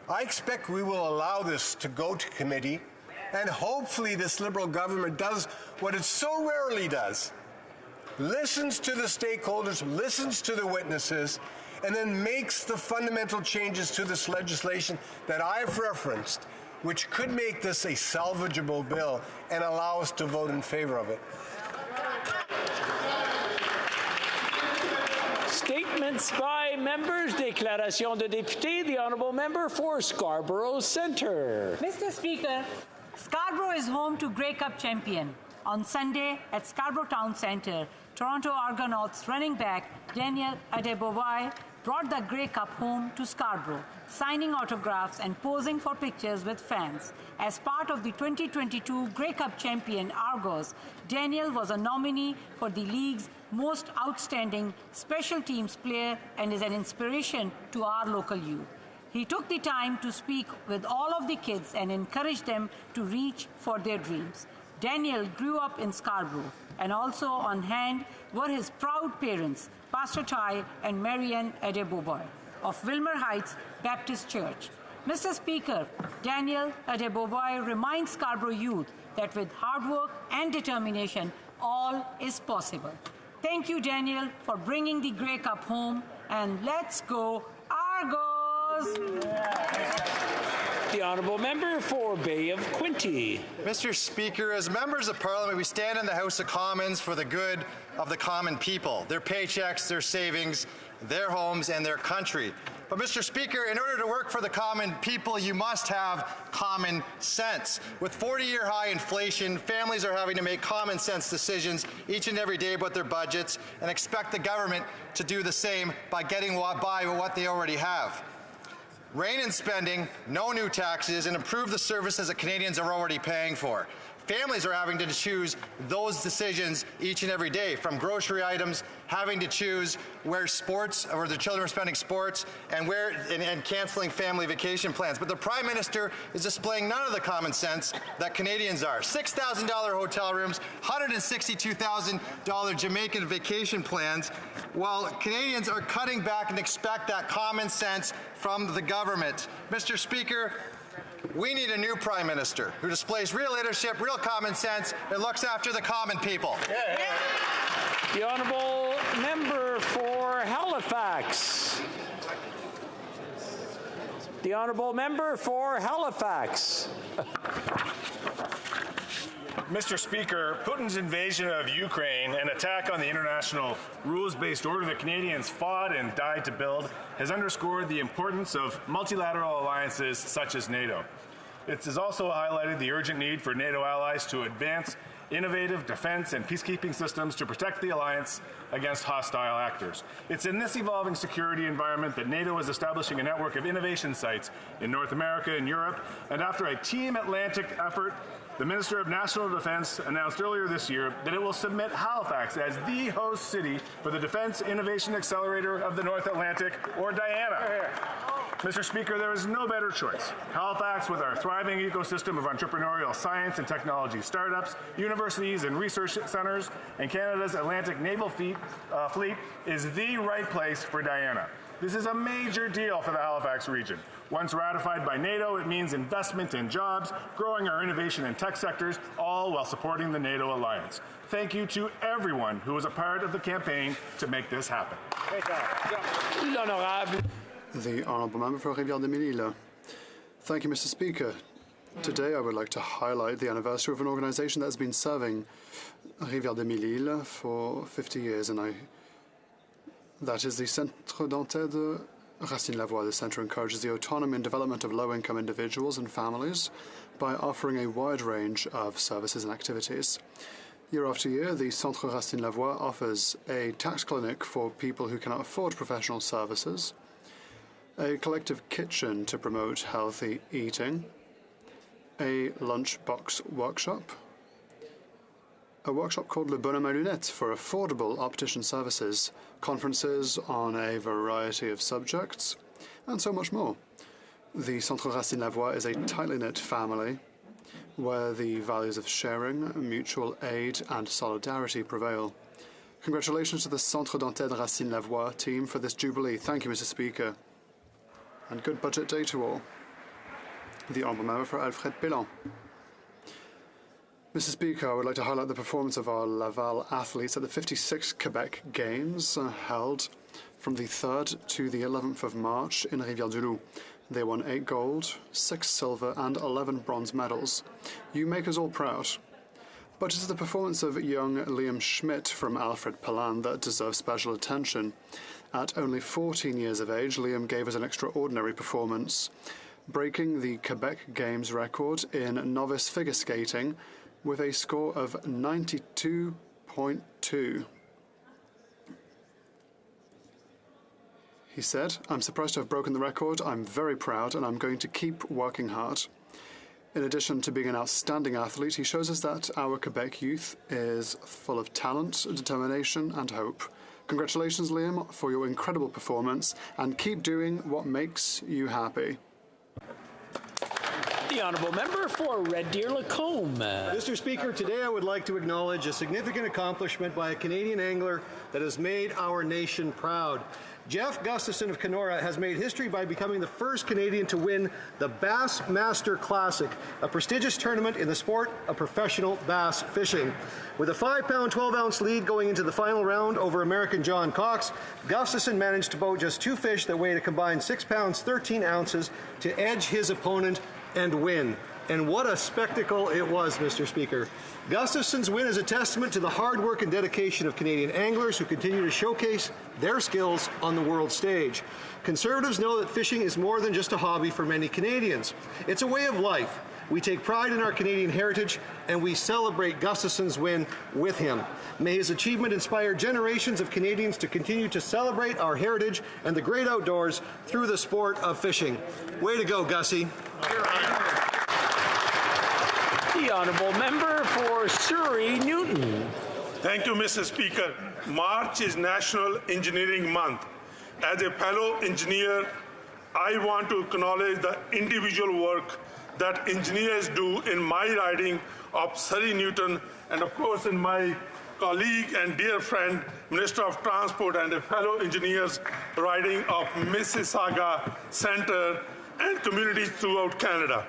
I expect we will allow this to go to committee, and hopefully this Liberal government does what it so rarely does. Listens to the stakeholders, listens to the witnesses, and then makes the fundamental changes to this legislation that I've referenced, which could make this a salvageable bill and allow us to vote in favor of it. Statements by members. Déclaration de député. The honourable member for Scarborough Centre. Mr. Speaker, Scarborough is home to Grey Cup champion. On Sunday at Scarborough Town Centre, Toronto Argonauts running back Daniel Adebowai brought the Grey Cup home to Scarborough, signing autographs and posing for pictures with fans. As part of the 2022 Grey Cup champion Argos, Daniel was a nominee for the league's most outstanding special teams player and is an inspiration to our local youth. He took the time to speak with all of the kids and encourage them to reach for their dreams. Daniel grew up in Scarborough, and also on hand were his proud parents, Pastor Ty and Marianne Adeboboy of Wilmer Heights Baptist Church. Mr. Speaker, Daniel Adeboboy reminds Scarborough youth that with hard work and determination, all is possible. Thank you, Daniel, for bringing the Grey Cup home, and let's go Argos! The honourable member for Bay of Quinte. Mr. Speaker, as members of Parliament, we stand in the House of Commons for the good of the common people, their paychecks, their savings, their homes, and their country. But, Mr. Speaker, in order to work for the common people, you must have common sense. With 40-year high inflation, families are having to make common sense decisions each and every day about their budgets and expect the government to do the same by getting by with what they already have. Rein in spending, no new taxes, and improve the services that Canadians are already paying for. Families are having to choose those decisions each and every day, from grocery items, having to choose where sports, or their children are spending sports, and canceling family vacation plans. But the Prime Minister is displaying none of the common sense that Canadians are. $6,000 hotel rooms, $162,000 Jamaican vacation plans, while Canadians are cutting back and expect that common sense from the government. Mr. Speaker, we need a new Prime Minister who displays real leadership, real common sense, and looks after the common people. The honourable member for Halifax. The honourable member for Halifax. Mr. Speaker, Putin's invasion of Ukraine and attack on the international rules-based order that Canadians fought and died to build has underscored the importance of multilateral alliances such as NATO. It has also highlighted the urgent need for NATO allies to advance innovative defense and peacekeeping systems to protect the alliance against hostile actors. It's in this evolving security environment that NATO is establishing a network of innovation sites in North America and Europe, and after a Team Atlantic effort, the Minister of National Defence announced earlier this year that it will submit Halifax as the host city for the Defence Innovation Accelerator of the North Atlantic, or DIANA. Mr. Speaker, there is no better choice. Halifax, with our thriving ecosystem of entrepreneurial science and technology startups, universities and research centres, and Canada's Atlantic Naval Fleet, is the right place for DIANA. This is a major deal for the Halifax region. Once ratified by NATO, it means investment in jobs, growing our innovation and tech sectors, all while supporting the NATO alliance. Thank you to everyone who was a part of the campaign to make this happen. The Honourable Member for Rivière-des-Mille-Îles. Thank you, Mr. Speaker. Today I would like to highlight the anniversary of an organisation that has been serving Rivière-des-Mille-Îles for 50 years, and that is the Centre d'Entraide Racine Lavoie. The centre encourages the autonomy and development of low-income individuals and families by offering a wide range of services and activities. Year after year, the Centre Racine Lavoie offers a tax clinic for people who cannot afford professional services, a collective kitchen to promote healthy eating, a lunchbox workshop, a workshop called Le Bonhomme à Lunettes for affordable optician services, conferences on a variety of subjects, and so much more. The Centre Racine Lavoie is a tightly knit family where the values of sharing, mutual aid, and solidarity prevail. Congratulations to the Centre d'Entraide Racine Lavoie team for this jubilee. Thank you, Mr. Speaker, and good budget day to all. The Honourable Member for Alfred Pélan. Mr. Speaker, I would like to highlight the performance of our Laval athletes at the 56th Quebec Games held from the 3rd to the 11th of March in Rivière-du-Loup. They won 8 gold, 6 silver and 11 bronze medals. You make us all proud. But it is the performance of young Liam Schmidt from Alfred Pélan that deserves special attention. At only 14 years of age, Liam gave us an extraordinary performance, breaking the Quebec Games record in novice figure skating with a score of 92.2. He said, "I'm surprised to have broken the record. I'm very proud and I'm going to keep working hard." In addition to being an outstanding athlete, he shows us that our Quebec youth is full of talent, determination and hope. Congratulations, Liam, for your incredible performance, and keep doing what makes you happy. The Honourable Member for Red Deer Lacombe. Mr. Speaker, today I would like to acknowledge a significant accomplishment by a Canadian angler that has made our nation proud. Jeff Gustafson of Kenora has made history by becoming the first Canadian to win the Bass Master Classic, a prestigious tournament in the sport of professional bass fishing. With a 5-pound, 12-ounce lead going into the final round over American John Cox, Gustafson managed to boat just 2 fish that weighed a combined 6 pounds, 13 ounces to edge his opponent and win. And what a spectacle it was, Mr. Speaker. Gustafson's win is a testament to the hard work and dedication of Canadian anglers who continue to showcase their skills on the world stage. Conservatives know that fishing is more than just a hobby for many Canadians. It's a way of life. We take pride in our Canadian heritage, and we celebrate Gustafson's win with him. May his achievement inspire generations of Canadians to continue to celebrate our heritage and the great outdoors through the sport of fishing. Way to go, Gussie. The Honourable Member for Surrey Newton. Thank you, Mr. Speaker. March is National Engineering Month. As a fellow engineer, I want to acknowledge the individual work that engineers do in my riding of Surrey Newton, and of course in my colleague and dear friend, Minister of Transport, and a fellow engineers riding of Mississauga Centre and communities throughout Canada.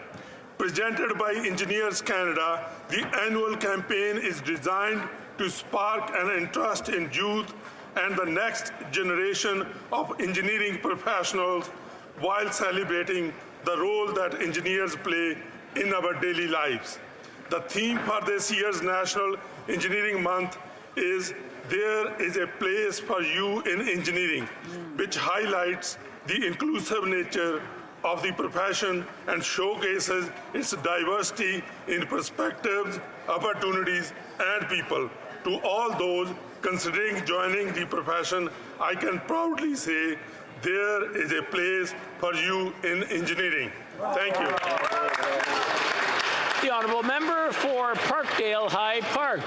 Presented by Engineers Canada, the annual campaign is designed to spark an interest in youth and the next generation of engineering professionals while celebrating the role that engineers play in our daily lives. The theme for this year's National Engineering Month is "There is a place for you in engineering," which highlights the inclusive nature of the profession and showcases its diversity in perspectives, opportunities, and people. To all those considering joining the profession, I can proudly say there is a place for you in engineering. Thank you. The Honourable Member for Parkdale High Park.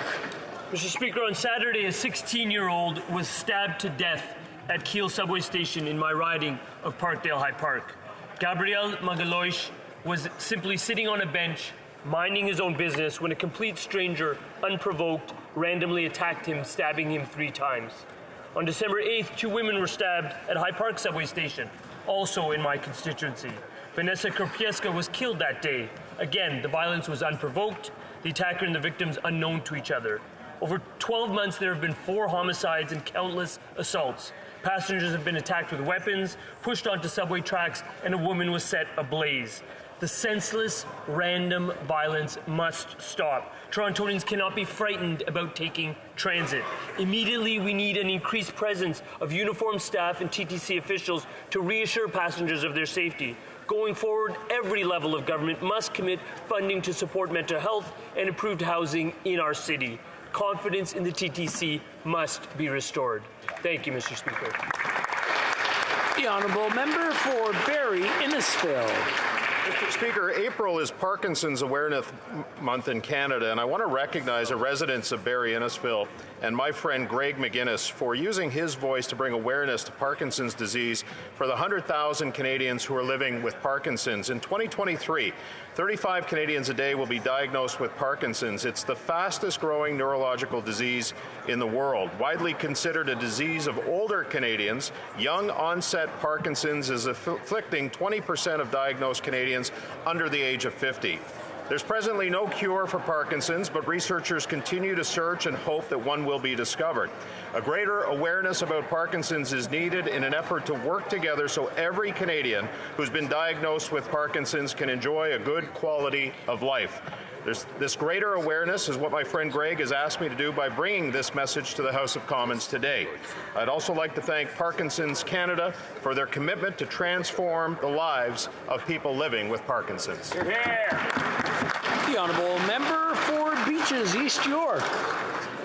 Mr. Speaker, on Saturday, a 16-year-old was stabbed to death at Keele subway station in my riding of Parkdale High Park. Gabriel Magaloish was simply sitting on a bench, minding his own business, when a complete stranger, unprovoked, randomly attacked him, stabbing him 3 times. On December 8th, 2 women were stabbed at High Park subway station, also in my constituency. Vanessa Korpieska was killed that day. Again, the violence was unprovoked, the attacker and the victims unknown to each other. Over 12 months, there have been 4 homicides and countless assaults. Passengers have been attacked with weapons, pushed onto subway tracks, and a woman was set ablaze. The senseless, random violence must stop. Torontonians cannot be frightened about taking transit. Immediately, we need an increased presence of uniformed staff and TTC officials to reassure passengers of their safety. Going forward, every level of government must commit funding to support mental health and improved housing in our city. Confidence in the TTC must be restored. Thank you, Mr. Speaker. The Honourable Member for Barrie Innisfil. Mr. Speaker, April is Parkinson's Awareness Month in Canada, and I want to recognize the residents of Barrie Innisfil and my friend Greg McGuinness for using his voice to bring awareness to Parkinson's disease for the 100,000 Canadians who are living with Parkinson's. In 2023, 35 Canadians a day will be diagnosed with Parkinson's. It's the fastest growing neurological disease in the world. Widely considered a disease of older Canadians, young onset Parkinson's is afflicting 20% of diagnosed Canadians Canadians under the age of 50. There's presently no cure for Parkinson's, but researchers continue to search and hope that one will be discovered. A greater awareness about Parkinson's is needed in an effort to work together so every Canadian who's been diagnosed with Parkinson's can enjoy a good quality of life. This greater awareness is what my friend Greg has asked me to do by bringing this message to the House of Commons today. I'd also like to thank Parkinson's Canada for their commitment to transform the lives of people living with Parkinson's. The Honourable Member for Beaches, East York.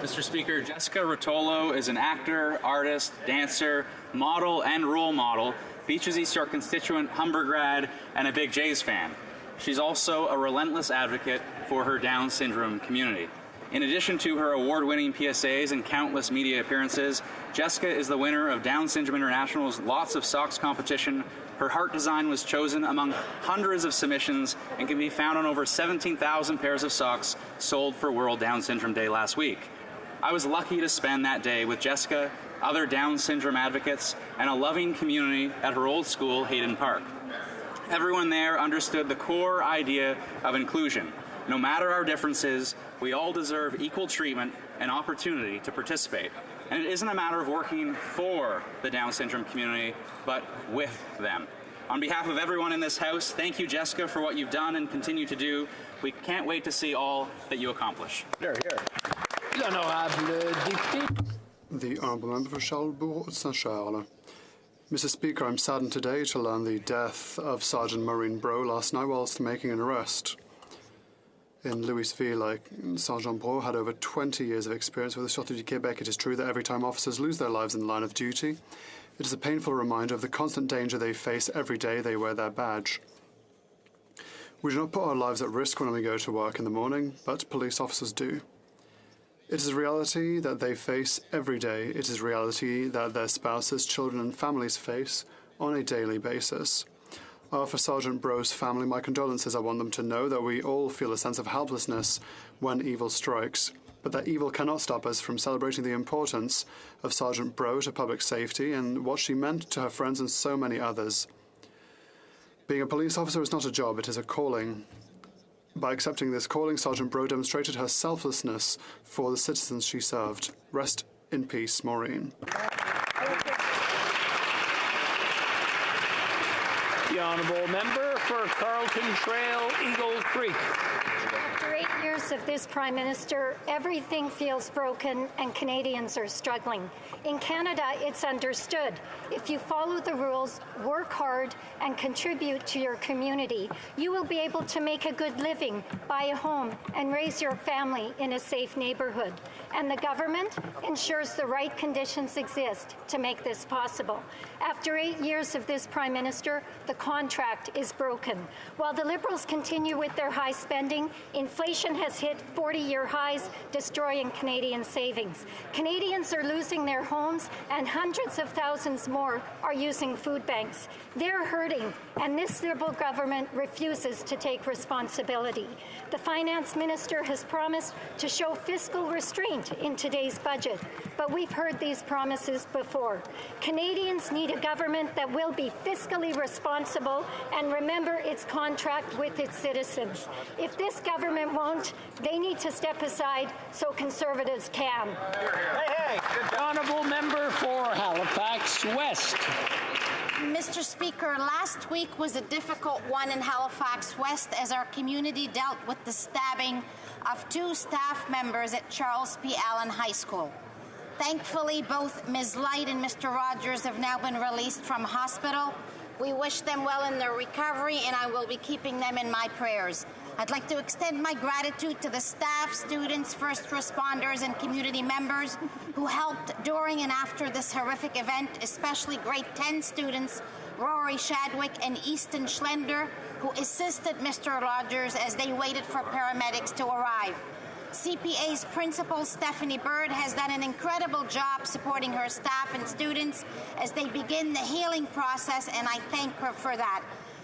Mr. Speaker, Jessica Rotolo is an actor, artist, dancer, model, and role model, Beaches East York constituent, Humber grad, and a big Jays fan. She's also a relentless advocate for her Down syndrome community. In addition to her award-winning PSAs and countless media appearances, Jessica is the winner of Down Syndrome International's Lots of Socks competition. Her heart design was chosen among hundreds of submissions and can be found on over 17,000 pairs of socks sold for World Down Syndrome Day last week. I was lucky to spend that day with Jessica, other Down syndrome advocates, and a loving community at her old school, Hayden Park. Everyone there understood the core idea of inclusion. No matter our differences, we all deserve equal treatment and opportunity to participate. And it isn't a matter of working for the Down syndrome community, but with them. On behalf of everyone in this House, thank you, Jessica, for what you've done and continue to do. We can't wait to see all that you accomplish. Here, here. L'honorable député. The Honourable Member for Charlesbourg-Saint-Charles. Mr. Speaker, I'm saddened today to learn the death of Sergeant Maureen Bro last night whilst making an arrest. In Louisville, Sergeant Bro had over 20 years of experience with the Sûreté du Québec. It is true that every time officers lose their lives in the line of duty, it is a painful reminder of the constant danger they face every day they wear their badge. We do not put our lives at risk when we go to work in the morning, but police officers do. It is a reality that they face every day. It is a reality that their spouses, children and families face on a daily basis. I offer Sergeant Bro's family my condolences. I want them to know that we all feel a sense of helplessness when evil strikes, but that evil cannot stop us from celebrating the importance of Sergeant Bro to public safety and what she meant to her friends and so many others. Being a police officer is not a job, it is a calling. By accepting this calling, Sergeant Bro demonstrated her selflessness for the citizens she served. Rest in peace, Maureen. The Honourable Member for Carlton Trail, Eagle Creek. After 8 years of this Prime Minister, everything feels broken and Canadians are struggling. In Canada, it's understood. If you follow the rules, work hard, and contribute to your community, you will be able to make a good living, buy a home, and raise your family in a safe neighborhood. And the government ensures the right conditions exist to make this possible. After 8 years of this Prime Minister, the contract is broken. While the Liberals continue with their high spending, inflation has hit 40-year highs, destroying Canadian savings. Canadians are losing their homes, and hundreds of thousands more are using food banks. They're hurting, and this Liberal government refuses to take responsibility. The Finance Minister has promised to show fiscal restraint in today's budget, but we've heard these promises before. Canadians need a government that will be fiscally responsible and remember its contract with its citizens. If this government won't, they need to step aside so Conservatives can. The Honourable Member for Halifax West. Mr. Speaker, last week was a difficult one in Halifax West as our community dealt with the stabbing of 2 staff members at Charles P. Allen High School. Thankfully, both Ms. Light and Mr. Rogers have now been released from hospital. We wish them well in their recovery, and I will be keeping them in my prayers. I'd like to extend my gratitude to the staff, students, first responders, and community members who helped during and after this horrific event, especially grade 10 students Rory Shadwick and Easton Schlender, who assisted Mr. Rogers as they waited for paramedics to arrive. CPA's principal, Stephanie Bird, has done an incredible job supporting her staff and students as they begin the healing process, and I thank her for that.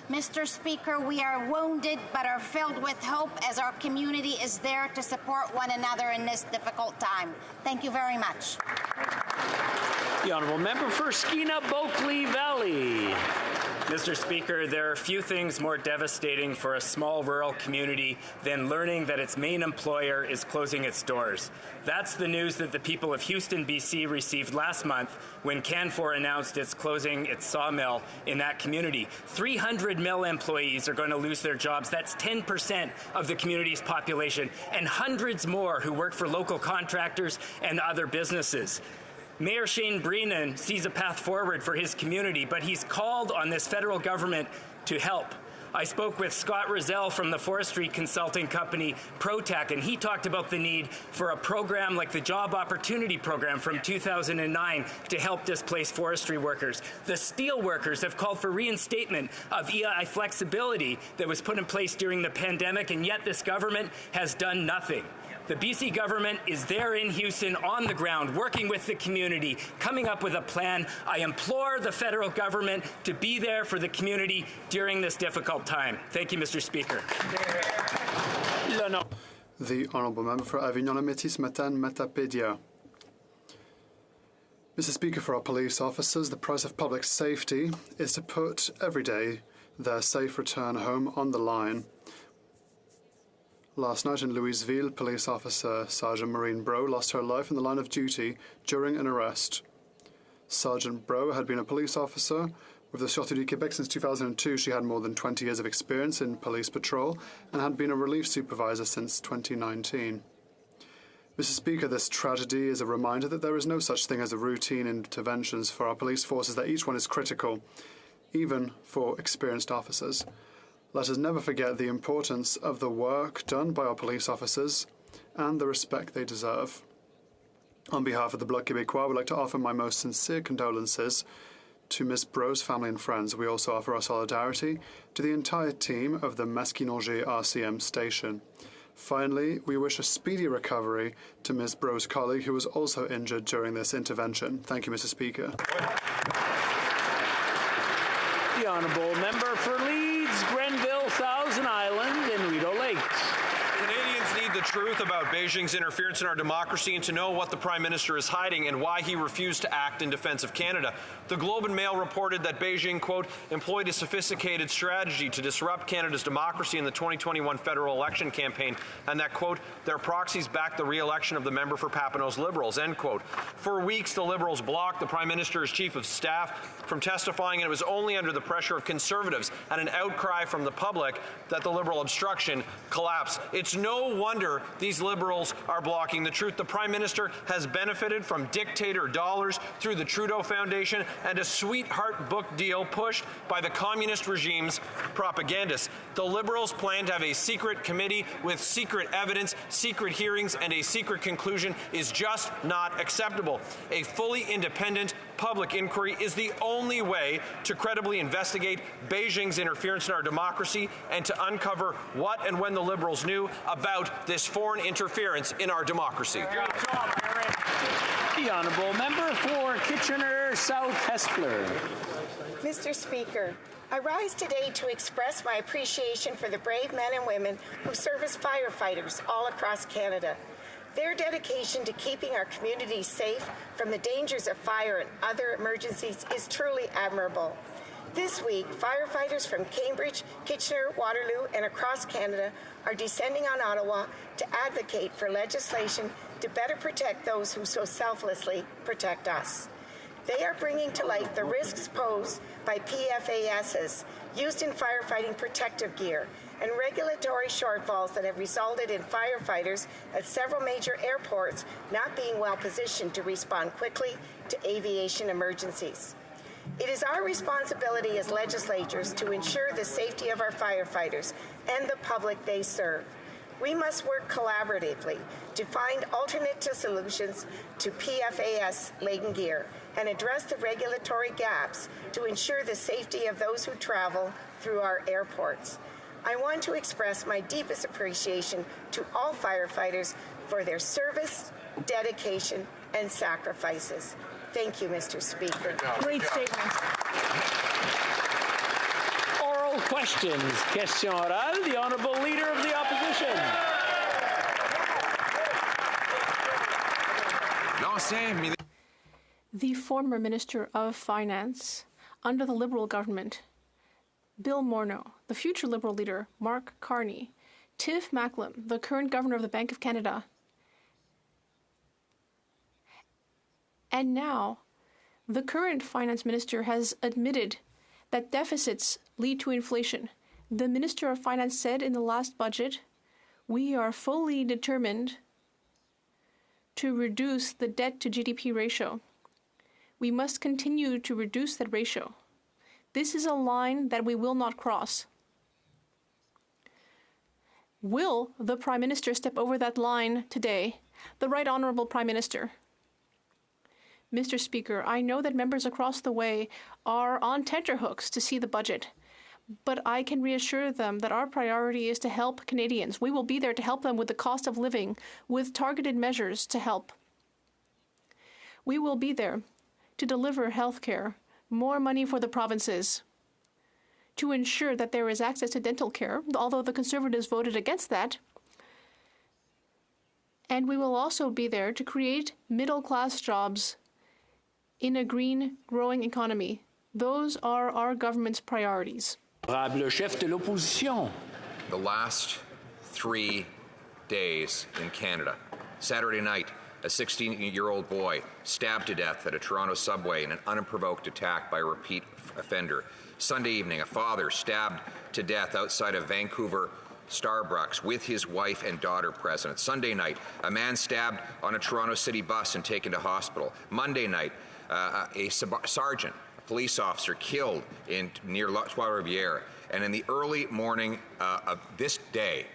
Mr. Speaker, we are wounded but are filled with hope as our community is there to support one another in this difficult time. Thank you very much. The Honourable Member for Skeena Bulkley Valley. Mr. Speaker, there are few things more devastating for a small rural community than learning that its main employer is closing its doors. That's the news that the people of Houston, BC received last month when Canfor announced it's closing its sawmill in that community. 300 mill employees are going to lose their jobs. That's 10% of the community's population, and hundreds more who work for local contractors and other businesses. Mayor Shane Breenan sees a path forward for his community, but he's called on this federal government to help. I spoke with Scott Rozelle from the forestry consulting company ProTech, and he talked about the need for a program like the Job Opportunity Program from 2009 to help displaced forestry workers. The steel workers have called for reinstatement of EI flexibility that was put in place during the pandemic, and yet this government has done nothing. The BC government is there in Houston on the ground, working with the community, coming up with a plan. I implore the federal government to be there for the community during this difficult time. Thank you, Mr. Speaker. The Honourable Member for Avignon-Métis-Matane-Matapédia. Mr. Speaker, for our police officers, the price of public safety is to put every day their safe return home on the line. Last night in Louisville, police officer Sergeant Maureen Bro lost her life in the line of duty during an arrest. Sergeant Bro had been a police officer with the Sûreté du Québec since 2002. She had more than 20 years of experience in police patrol and had been a relief supervisor since 2019. Mr. Speaker, this tragedy is a reminder that there is no such thing as a routine interventions for our police forces, that each one is critical, even for experienced officers. Let us never forget the importance of the work done by our police officers and the respect they deserve. On behalf of the Bloc Québécois, I would like to offer my most sincere condolences to Ms. Bro's family and friends. We also offer our solidarity to the entire team of the Masquinongé RCM station. Finally, we wish a speedy recovery to Ms. Bro's colleague who was also injured during this intervention. Thank you, Mr. Speaker. The Honourable Member for Leeds, Grenville, Thousand Island and Rideau Lakes. Canadians need the truth about Beijing's interference in our democracy and to know what the Prime Minister is hiding and why he refused to act in defense of Canada. The Globe and Mail reported that Beijing, quote, employed a sophisticated strategy to disrupt Canada's democracy in the 2021 federal election campaign, and that, quote, their proxies backed the re-election of the member for Papineau's Liberals, end quote. For weeks, the Liberals blocked the Prime Minister's Chief of Staff from testifying, and it was only under the pressure of Conservatives and an outcry from the public that the Liberal obstruction collapsed. It's no wonder these Liberals are blocking the truth. The Prime Minister has benefited from dictator dollars through the Trudeau Foundation and a sweetheart book deal pushed by the communist regime's propagandists. The Liberals plan to have a secret committee with secret evidence, secret hearings, and a secret conclusion is just not acceptable. A fully independent public inquiry is the only way to credibly investigate Beijing's interference in our democracy and to uncover what and when the Liberals knew about this foreign interference in our democracy. The Honourable Member for Kitchener South Hespeler. Mr. Speaker, I rise today to express my appreciation for the brave men and women who serve as firefighters all across Canada. Their dedication to keeping our communities safe from the dangers of fire and other emergencies is truly admirable. This week, firefighters from Cambridge, Kitchener, Waterloo, and across Canada are descending on Ottawa to advocate for legislation to better protect those who so selflessly protect us. They are bringing to light the risks posed by PFASs used in firefighting protective gear and regulatory shortfalls that have resulted in firefighters at several major airports not being well positioned to respond quickly to aviation emergencies. It is our responsibility as legislators to ensure the safety of our firefighters and the public they serve. We must work collaboratively to find alternate solutions to PFAS-laden gear and address the regulatory gaps to ensure the safety of those who travel through our airports. I want to express my deepest appreciation to all firefighters for their service, dedication, and sacrifices. Thank you, Mr. Speaker. Great statement. Oral questions. Question orale. The Honourable Leader of the Opposition. The former Minister of Finance under the Liberal government Bill Morneau, the future Liberal leader, Mark Carney, Tiff Macklem, the current governor of the Bank of Canada, and now the current finance minister has admitted that deficits lead to inflation. The Minister of Finance said in the last budget, we are fully determined to reduce the debt to GDP ratio. We must continue to reduce that ratio. This is a line that we will not cross. Will the Prime Minister step over that line today? The Right Honourable Prime Minister. Mr. Speaker, I know that members across the way are on tenterhooks to see the budget, but I can reassure them that our priority is to help Canadians. We will be there to help them with the cost of living, with targeted measures to help. We will be there to deliver health care, more money for the provinces, to ensure that there is access to dental care, although the Conservatives voted against that. And we will also be there to create middle-class jobs in a green, growing economy. Those are our government's priorities. Le chef de l'opposition. The last 3 days in Canada. Saturday night, a 16-year-old boy stabbed to death at a Toronto subway in an unprovoked attack by a repeat offender. Sunday evening, a father stabbed to death outside of Vancouver Starbucks with his wife and daughter present. Sunday night, a man stabbed on a Toronto city bus and taken to hospital. Monday night, a sergeant, a police officer, killed near Trois-Rivières. And in the early morning of this day,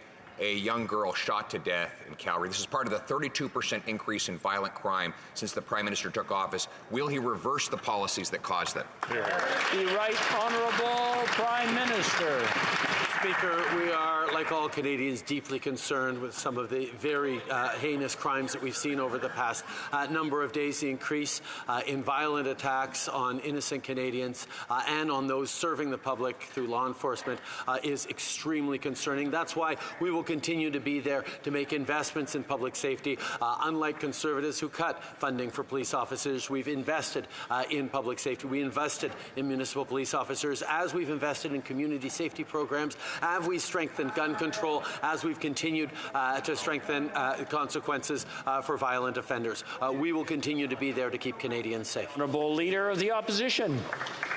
a young girl shot to death in Calgary. This is part of the 32% increase in violent crime since the Prime Minister took office. Will he reverse the policies that caused them? The Right Honourable Prime Minister. Speaker, we are, like all Canadians, deeply concerned with some of the very heinous crimes that we've seen over the past number of days. The increase in violent attacks on innocent Canadians and on those serving the public through law enforcement is extremely concerning. That's why we will continue to be there to make investments in public safety. Unlike Conservatives who cut funding for police officers, we've invested in public safety. We invested in municipal police officers as we've invested in community safety programs, as we strengthened gun control, as we've continued to strengthen consequences for violent offenders. We will continue to be there to keep Canadians safe. Honourable Leader of the Opposition.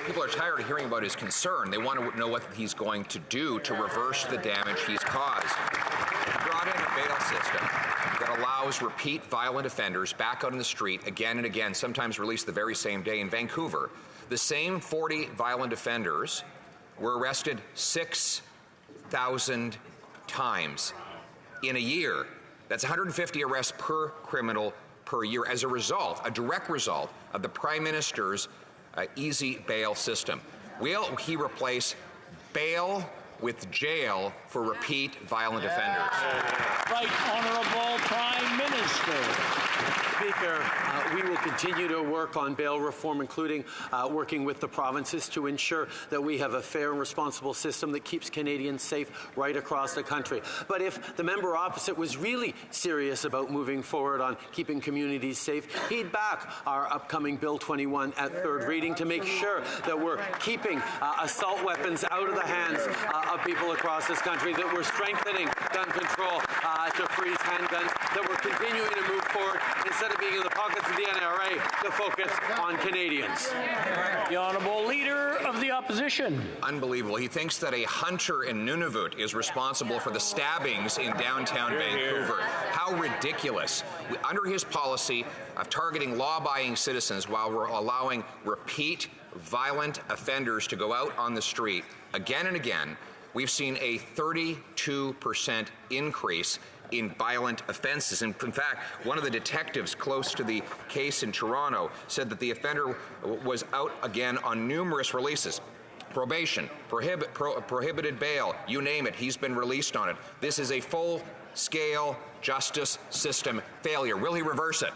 People are tired of hearing about his concern. They want to know what he's going to do to reverse the damage he's caused. He brought in a bail system that allows repeat violent offenders back out on the street again and again, sometimes released the very same day. In Vancouver, the same 40 violent offenders were arrested 6,000 times in a year. That's 150 arrests per criminal per year as a result, a direct result of the Prime Minister's easy bail system. Will he replace bail with jail for repeat violent offenders? Right Honourable Prime Minister. Speaker, we will continue to work on bail reform, including working with the provinces to ensure that we have a fair and responsible system that keeps Canadians safe right across the country. But if the member opposite was really serious about moving forward on keeping communities safe, he'd back our upcoming Bill 21 at third reading to make sure that we're keeping assault weapons out of the hands of people across this country, that we're strengthening gun control to freeze handguns, that we're continuing to move forward instead of being in the pockets of the NRA to focus on Canadians. The Honourable Leader of the Opposition. Unbelievable. He thinks that a hunter in Nunavut is responsible for the stabbings in downtown Vancouver. How ridiculous. Under his policy of targeting law-abiding citizens while we're allowing repeat violent offenders to go out on the street again and again, we've seen a 32% increase in violent offenses. And in fact, one of the detectives close to the case in Toronto said that the offender was out again on numerous releases. Probation, prohibited bail, you name it, he's been released on it. This is a full-scale justice system failure. Will he reverse it?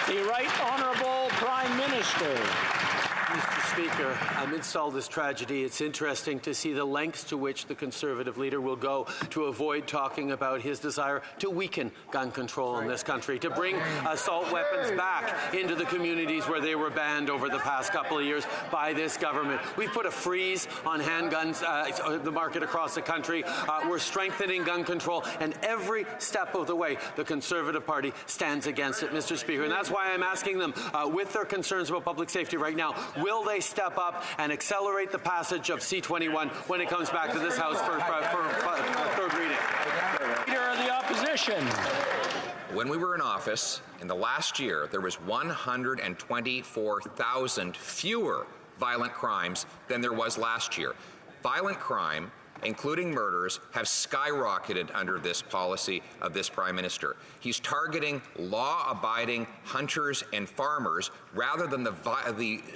The Right Honourable Prime Minister. Mr. Speaker, amidst all this tragedy, it's interesting to see the lengths to which the Conservative leader will go to avoid talking about his desire to weaken gun control in this country, to bring assault weapons back into the communities where they were banned over the past couple of years by this government. We've put a freeze on handguns, the market across the country. We're strengthening gun control, and every step of the way, the Conservative Party stands against it, Mr. Speaker. And that's why I'm asking them, with their concerns about public safety right now, will they step up and accelerate the passage of C-21 when it comes back to this House for third reading? Leader of the Opposition. When we were in office, in the last year, there was 124,000 fewer violent crimes than there was last year. Violent crime, including murders, have skyrocketed under this policy of this Prime Minister. He's targeting law-abiding hunters and farmers rather than the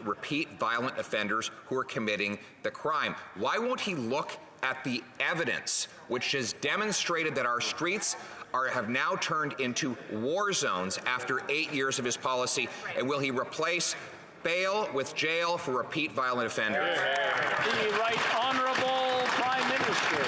repeat violent offenders who are committing the crime. Why won't he look at the evidence which has demonstrated that our streets have now turned into war zones after 8 years of his policy? And will he replace bail with jail for repeat violent offenders? The Right Honourable Prime Minister.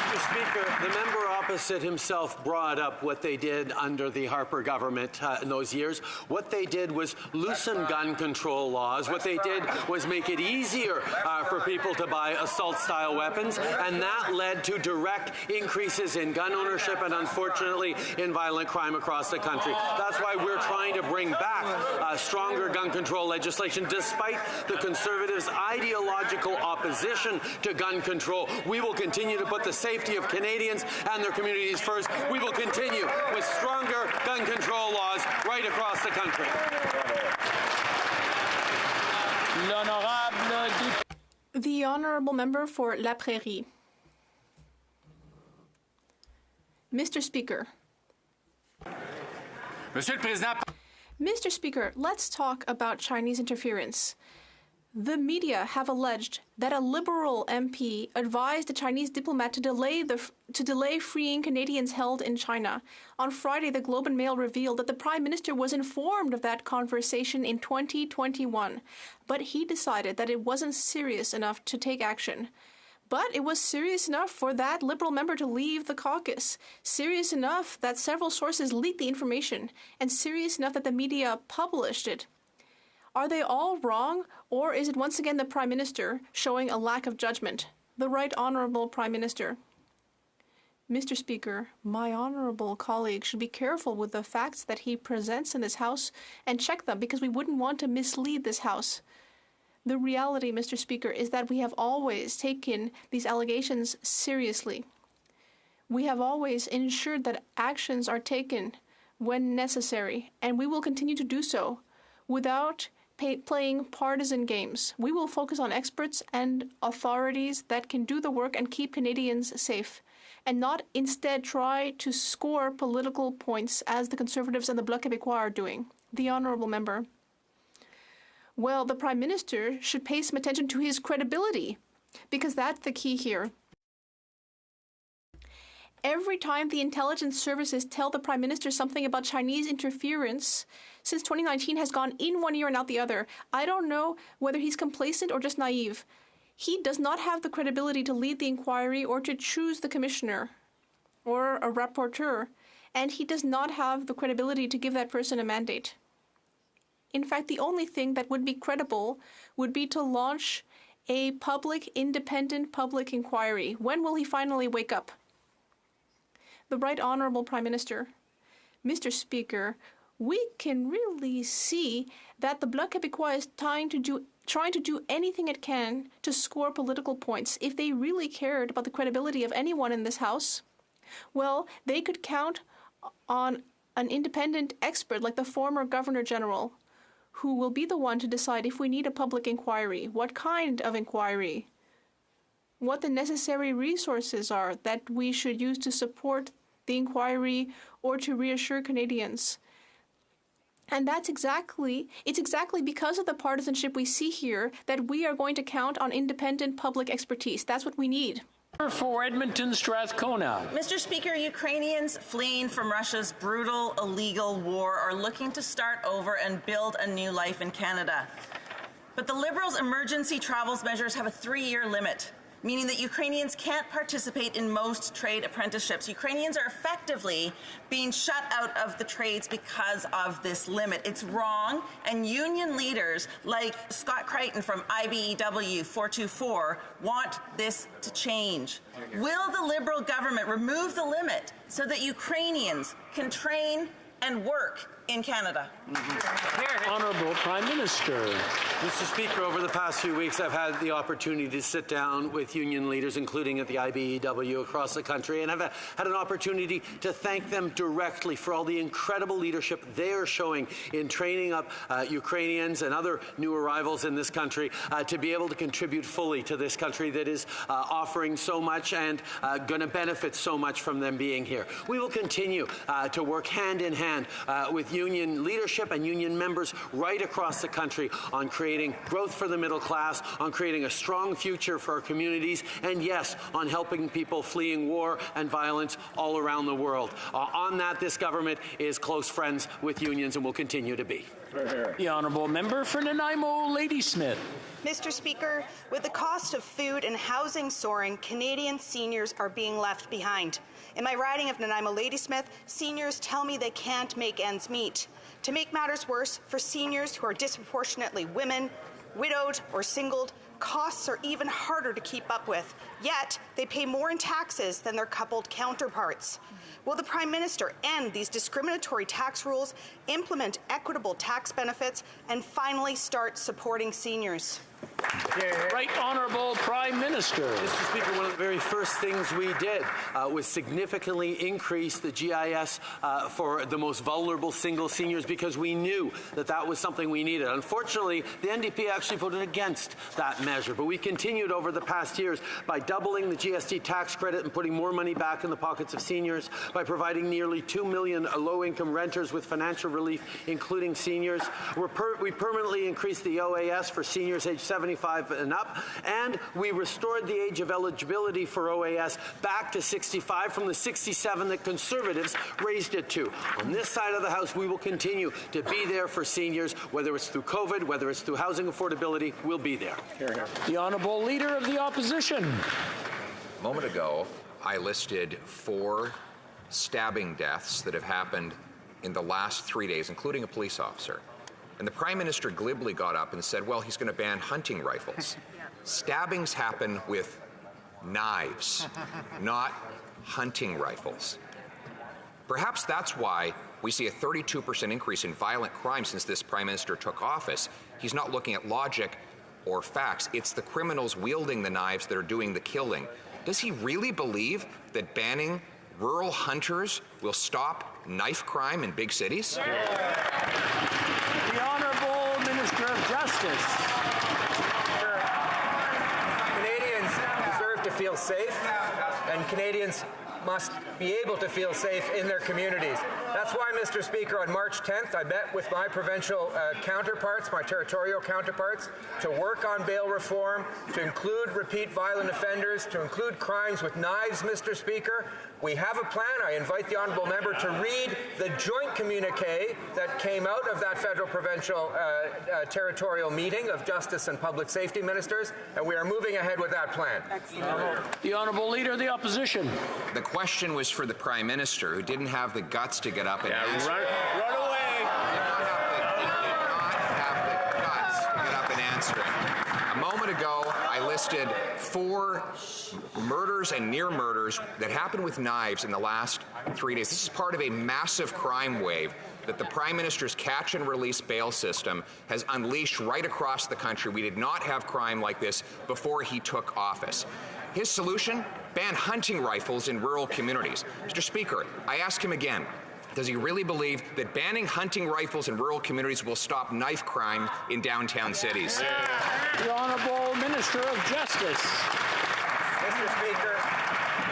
Mr. Speaker, the member opposite himself brought up what they did under the Harper government in those years. What they did was loosen gun control laws. What they did was make it easier for people to buy assault-style weapons, and that led to direct increases in gun ownership and, unfortunately, in violent crime across the country. That's why we're trying to bring back stronger gun control legislation, despite the Conservatives' ideological opposition to gun control. We will continue to put the safety of Canadians and their communities first. We will continue with stronger gun control laws right across the country. The Honourable Member for La Prairie. Mr. Speaker. Mr. Speaker, let's talk about Chinese interference. The media have alleged that a Liberal MP advised a Chinese diplomat to delay freeing Canadians held in China. On Friday, the Globe and Mail revealed that the Prime Minister was informed of that conversation in 2021, but he decided that it wasn't serious enough to take action. But it was serious enough for that Liberal member to leave the caucus, serious enough that several sources leaked the information, and serious enough that the media published it. Are they all wrong, or is it once again the Prime Minister showing a lack of judgment? The Right Honourable Prime Minister. Mr. Speaker, my honourable colleague should be careful with the facts that he presents in this House and check them, because we wouldn't want to mislead this House. The reality, Mr. Speaker, is that we have always taken these allegations seriously. We have always ensured that actions are taken when necessary, and we will continue to do so without playing partisan games. We will focus on experts and authorities that can do the work and keep Canadians safe, and not instead try to score political points as the Conservatives and the Bloc Québécois are doing. The Honourable Member. Well, the Prime Minister should pay some attention to his credibility, because that's the key here. Every time the intelligence services tell the Prime Minister something about Chinese interference since 2019 has gone in one ear and out the other. I don't know whether he's complacent or just naive. He does not have the credibility to lead the inquiry or to choose the commissioner or a rapporteur, and he does not have the credibility to give that person a mandate. In fact, the only thing that would be credible would be to launch a independent public inquiry. When will he finally wake up? The Right Honourable Prime Minister. Mr. Speaker, we can really see that the Bloc Québécois is trying to do anything it can to score political points. If they really cared about the credibility of anyone in this House, well, they could count on an independent expert like the former Governor General, who will be the one to decide if we need a public inquiry, what kind of inquiry, what the necessary resources are that we should use to support the inquiry or to reassure Canadians. And it's exactly because of the partisanship we see here that we are going to count on independent public expertise. That's what we need. For Edmonton Strathcona. Mr. Speaker, Ukrainians fleeing from Russia's brutal, illegal war are looking to start over and build a new life in Canada. But the Liberals' emergency travels measures have a 3-year limit, meaning that Ukrainians can't participate in most trade apprenticeships. Ukrainians are effectively being shut out of the trades because of this limit. It's wrong, and union leaders like Scott Crichton from IBEW 424 want this to change. Will the Liberal government remove the limit so that Ukrainians can train and work in Canada? Honourable Prime Minister. Mr. Speaker, over the past few weeks, I've had the opportunity to sit down with union leaders, including at the IBEW across the country, and I've had an opportunity to thank them directly for all the incredible leadership they are showing in training up Ukrainians and other new arrivals in this country to be able to contribute fully to this country that is offering so much and going to benefit so much from them being here. We will continue to work hand in hand with union leadership and union members right across the country on creating growth for the middle class, on creating a strong future for our communities, and yes, on helping people fleeing war and violence all around the world. On that, this government is close friends with unions and will continue to be. The Honourable Member for Nanaimo Ladysmith. Mr. Speaker, with the cost of food and housing soaring, Canadian seniors are being left behind. In my riding of Nanaimo Ladysmith, seniors tell me they can't make ends meet. To make matters worse, for seniors who are disproportionately women, widowed or singled, costs are even harder to keep up with, yet they pay more in taxes than their coupled counterparts. Will the Prime Minister end these discriminatory tax rules, implement equitable tax benefits, and finally start supporting seniors? Right Honourable Prime Minister. Mr. Speaker, one of the very first things we did was significantly increase the GIS for the most vulnerable single seniors because we knew that that was something we needed. Unfortunately, the NDP actually voted against that measure, but we continued over the past years by doubling the GST tax credit and putting more money back in the pockets of seniors, by providing nearly 2 million low-income renters with financial relief, including seniors. We permanently increased the OAS for seniors aged 75 and up, and we restored the age of eligibility for OAS back to 65 from the 67 that Conservatives raised it to. On this side of the House, we will continue to be there for seniors, whether it's through COVID, whether it's through housing affordability, we'll be there. The Honourable Leader of the Opposition. A moment ago, I listed 4 stabbing deaths that have happened in the last 3 days, including a police officer. And the Prime Minister glibly got up and said, well, he's going to ban hunting rifles. Stabbings happen with knives, not hunting rifles. Perhaps that's why we see a 32% increase in violent crime since this Prime Minister took office. He's not looking at logic or facts. It's the criminals wielding the knives that are doing the killing. Does he really believe that banning rural hunters will stop knife crime in big cities? The Honourable Minister of Justice. Canadians deserve to feel safe, and Canadians must be able to feel safe in their communities. That's why, Mr. Speaker, on March 10th, I met with my provincial counterparts, my territorial counterparts, to work on bail reform, to include repeat violent offenders, to include crimes with knives, Mr. Speaker. We have a plan. I invite the honourable member to read the joint communique that came out of that federal-provincial territorial meeting of Justice and Public Safety Ministers, and we are moving ahead with that plan. The Honourable Leader of the Opposition. The question was for the Prime Minister, who didn't have the guts to get up and answer. Run away. Did not have the guts to get up and answer it. A moment ago, I listed 4 murders and near murders that happened with knives in the last 3 days. This is part of a massive crime wave that the Prime Minister's catch and release bail system has unleashed right across the country. We did not have crime like this before he took office. His solution? Ban hunting rifles in rural communities. Mr. Speaker, I ask him again, does he really believe that banning hunting rifles in rural communities will stop knife crime in downtown cities? The Honourable Minister of Justice. Mr. Speaker,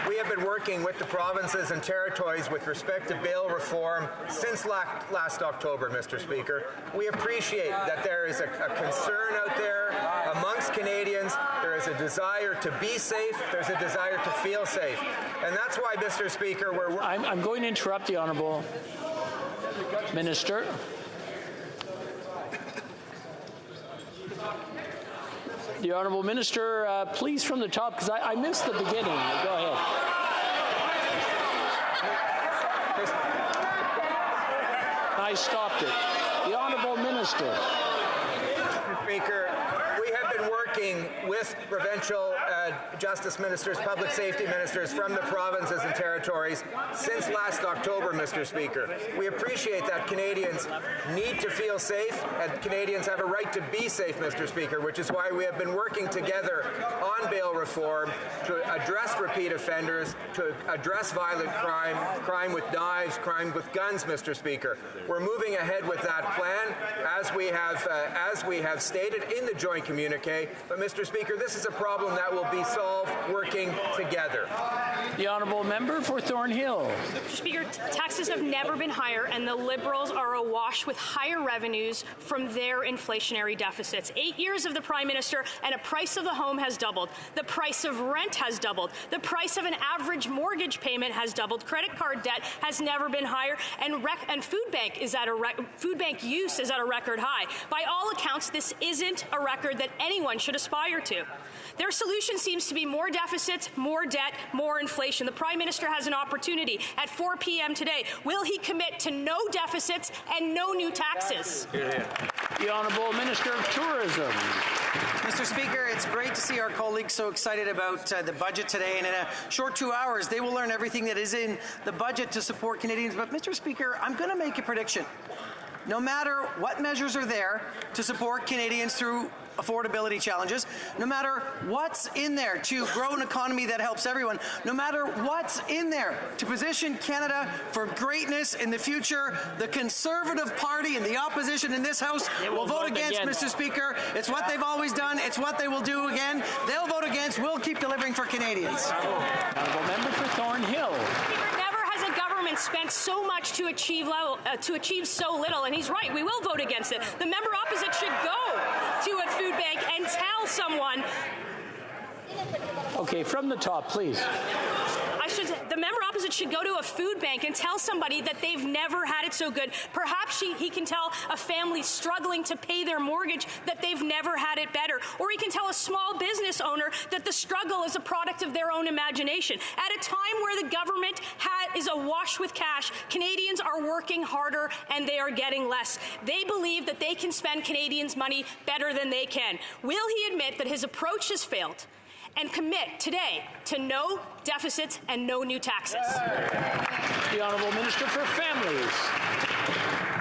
we have been working with the provinces and territories with respect to bail reform since last October, Mr. Speaker. We appreciate that there is a concern out there amongst Canadians. There is a desire to be safe. There's a desire to feel safe. And that's why, Mr. Speaker, I'm going to interrupt the Honourable Minister. The Honourable Minister, please from the top, because I missed the beginning. Go ahead. I stopped it. The Honourable Minister. Mr. Speaker, we have been working with provincial justice ministers, public safety ministers from the provinces and territories since last October, Mr. Speaker. We appreciate that Canadians need to feel safe and Canadians have a right to be safe, Mr. Speaker, which is why we have been working together on bail reform to address repeat offenders, to address violent crime, crime with knives, crime with guns, Mr. Speaker. We're moving ahead with that plan as we have stated in the joint communique. But, Mr. Speaker, this is a problem that will be solved working together. The Honourable Member for Thornhill. Mr. Speaker, taxes have never been higher, and the Liberals are awash with higher revenues from their inflationary deficits. 8 years of the Prime Minister, and the price of the home has doubled. The price of rent has doubled. The price of an average mortgage payment has doubled. Credit card debt has never been higher, and food bank use is at a record high. By all accounts, this isn't a record that anyone should aspire to. Their solution seems to be more deficits, more debt, more inflation. The Prime Minister has an opportunity at 4 p.m. today. Will he commit to no deficits and no new taxes? The Honourable Minister of Tourism. Mr. Speaker, it's great to see our colleagues so excited about the budget today, and in a short 2 hours they will learn everything that is in the budget to support Canadians. But, Mr. Speaker, I'm going to make a prediction. No matter what measures are there to support Canadians through affordability challenges, no matter what's in there to grow an economy that helps everyone, no matter what's in there to position Canada for greatness in the future, the Conservative Party and the opposition in this House will vote against, Mr. Speaker. It's what they've always done. It's what they will do again. They'll vote against. We'll keep delivering for Canadians. Honourable Member for Thornhill. Spent so much to achieve so little, and he's right, we will vote against it. The member opposite should go to a food bank and tell someone. Okay, from the top, please. The member opposite should go to a food bank and tell somebody that they've never had it so good. Perhaps he can tell a family struggling to pay their mortgage that they've never had it better. Or he can tell a small business owner that the struggle is a product of their own imagination. At a time where the government is awash with cash, Canadians are working harder and they are getting less. They believe that they can spend Canadians' money better than they can. Will he admit that his approach has failed and commit today to no deficits and no new taxes? The Honourable Minister for Families.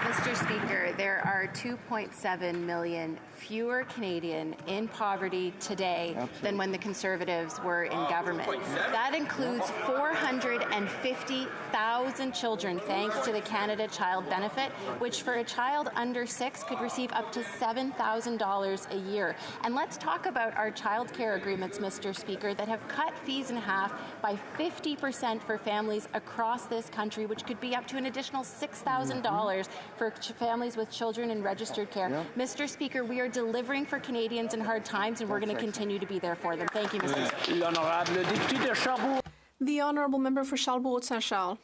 Mr. Speaker, there are 2.7 million fewer Canadian in poverty today than when the Conservatives were in government. That includes 450,000 children, thanks to the Canada Child Benefit, which for a child under 6 could receive up to $7,000 a year. And let's talk about our child care agreements, Mr. Speaker, that have cut fees in half by 50% for families across this country, which could be up to an additional $6,000 for families with children in registered care. Mr. Speaker, we are delivering for Canadians in hard times, and we're going to continue to be there for them. Thank you, Mr. Speaker. The Honourable Member for Charlebourg-Saint-Charles.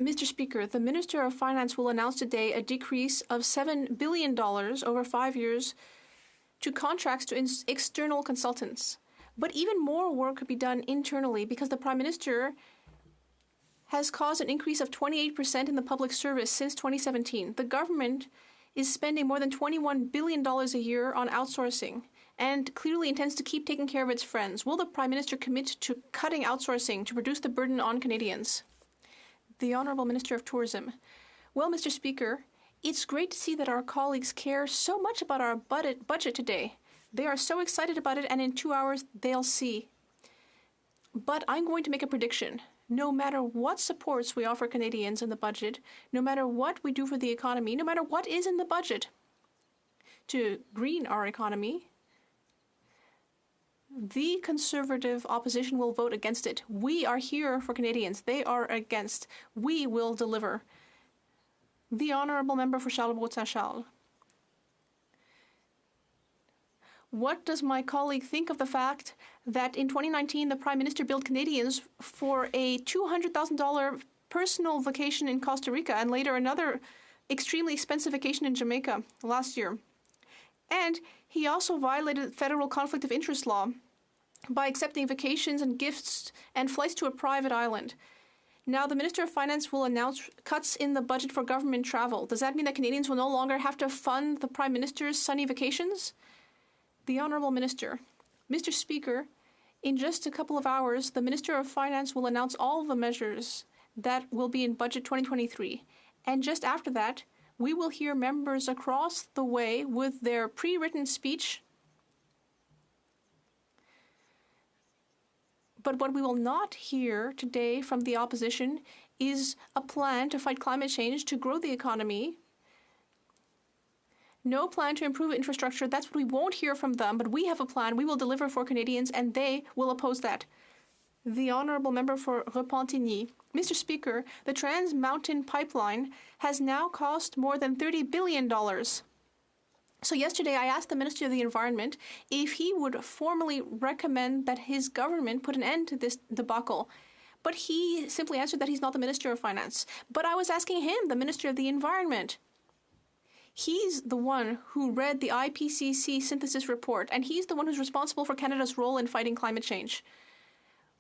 Mr. Speaker, the Minister of Finance will announce today a decrease of $7 billion over 5 years to contracts to external consultants. But even more work could be done internally because the Prime Minister has caused an increase of 28% in the public service since 2017. The government is spending more than $21 billion a year on outsourcing and clearly intends to keep taking care of its friends. Will the Prime Minister commit to cutting outsourcing to reduce the burden on Canadians? The Honourable Minister of Tourism. Well, Mr. Speaker, it's great to see that our colleagues care so much about our budget today. They are so excited about it, and in 2 hours they'll see. But I'm going to make a prediction. No matter what supports we offer Canadians in the budget, no matter what we do for the economy, no matter what is in the budget to green our economy, the Conservative opposition will vote against it. We are here for Canadians. They are against. We will deliver. The Honourable Member for Charlebourg-Saint-Charles. What does my colleague think of the fact that in 2019 the Prime Minister billed Canadians for a $200,000 personal vacation in Costa Rica and later another extremely expensive vacation in Jamaica last year? And he also violated federal conflict of interest law by accepting vacations and gifts and flights to a private island. Now, the Minister of Finance will announce cuts in the budget for government travel. Does that mean that Canadians will no longer have to fund the Prime Minister's sunny vacations? The Honourable Minister. Mr. Speaker, in just a couple of hours, the Minister of Finance will announce all the measures that will be in Budget 2023. And just after that, we will hear members across the way with their pre-written speech. But what we will not hear today from the opposition is a plan to fight climate change, to grow the economy. No plan to improve infrastructure. That's what we won't hear from them, but we have a plan. We will deliver for Canadians, and they will oppose that. The Honourable Member for Repentigny. Mr. Speaker, the Trans Mountain Pipeline has now cost more than $30 billion. So yesterday, I asked the Minister of the Environment if he would formally recommend that his government put an end to this debacle. But he simply answered that he's not the Minister of Finance. But I was asking him, the Minister of the Environment. He's the one who read the IPCC synthesis report, and he's the one who's responsible for Canada's role in fighting climate change.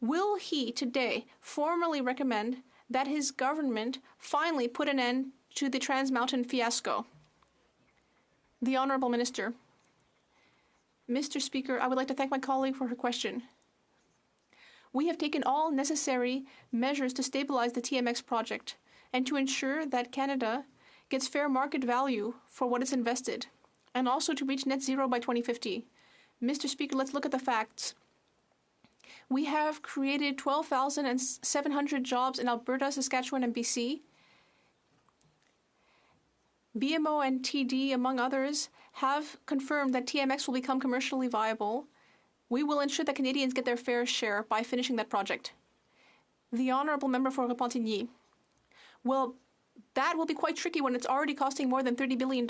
Will he today formally recommend that his government finally put an end to the Trans Mountain fiasco? The Honourable Minister. Mr. Speaker, I would like to thank my colleague for her question. We have taken all necessary measures to stabilize the TMX project and to ensure that Canada gets fair market value for what it's invested, and also to reach net zero by 2050. Mr. Speaker, let's look at the facts. We have created 12,700 jobs in Alberta, Saskatchewan, and BC. BMO and TD, among others, have confirmed that TMX will become commercially viable. We will ensure that Canadians get their fair share by finishing that project. The Honourable Member for Repentigny. Well, that will be quite tricky when it's already costing more than $30 billion.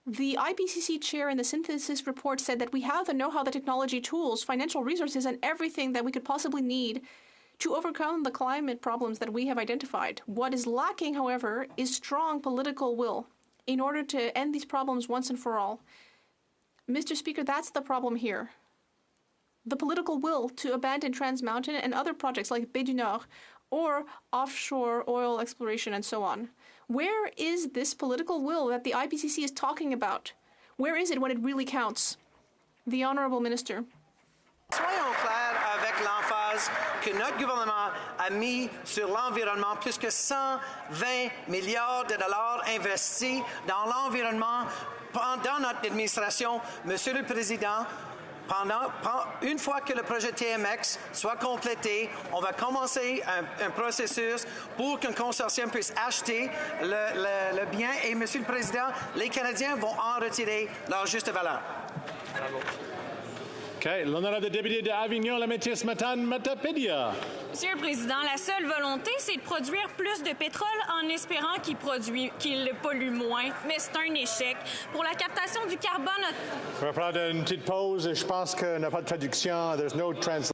The IPCC chair in the synthesis report said that we have the know-how, the technology, tools, financial resources, and everything that we could possibly need to overcome the climate problems that we have identified. What is lacking, however, is strong political will in order to end these problems once and for all. Mr. Speaker, that's the problem here. The political will to abandon Trans Mountain and other projects like Baie du Nord or offshore oil exploration and so on. Where is this political will that the IPCC is talking about? Where is it when it really counts? The Honourable Minister. Soyons clairs avec l'emphase que notre gouvernement a mis sur l'environnement plus que 120 milliards de dollars investis dans l'environnement pendant notre administration. Monsieur le Président, une fois que le projet TMX soit complété, on va commencer un processus pour qu'un consortium puisse acheter le bien et, Monsieur le Président, les Canadiens vont en retirer leur juste valeur. Okay, l'honorable député d'Avignon, la Métis Matane Matapédia. Monsieur le Président, la seule volonté, c'est de produire plus de pétrole en espérant qu'il pollue moins, mais c'est un échec. Pour la captation du carbone... Je vais prendre une petite pause. Je pense qu'il n'y a pas de traduction. There's no translation.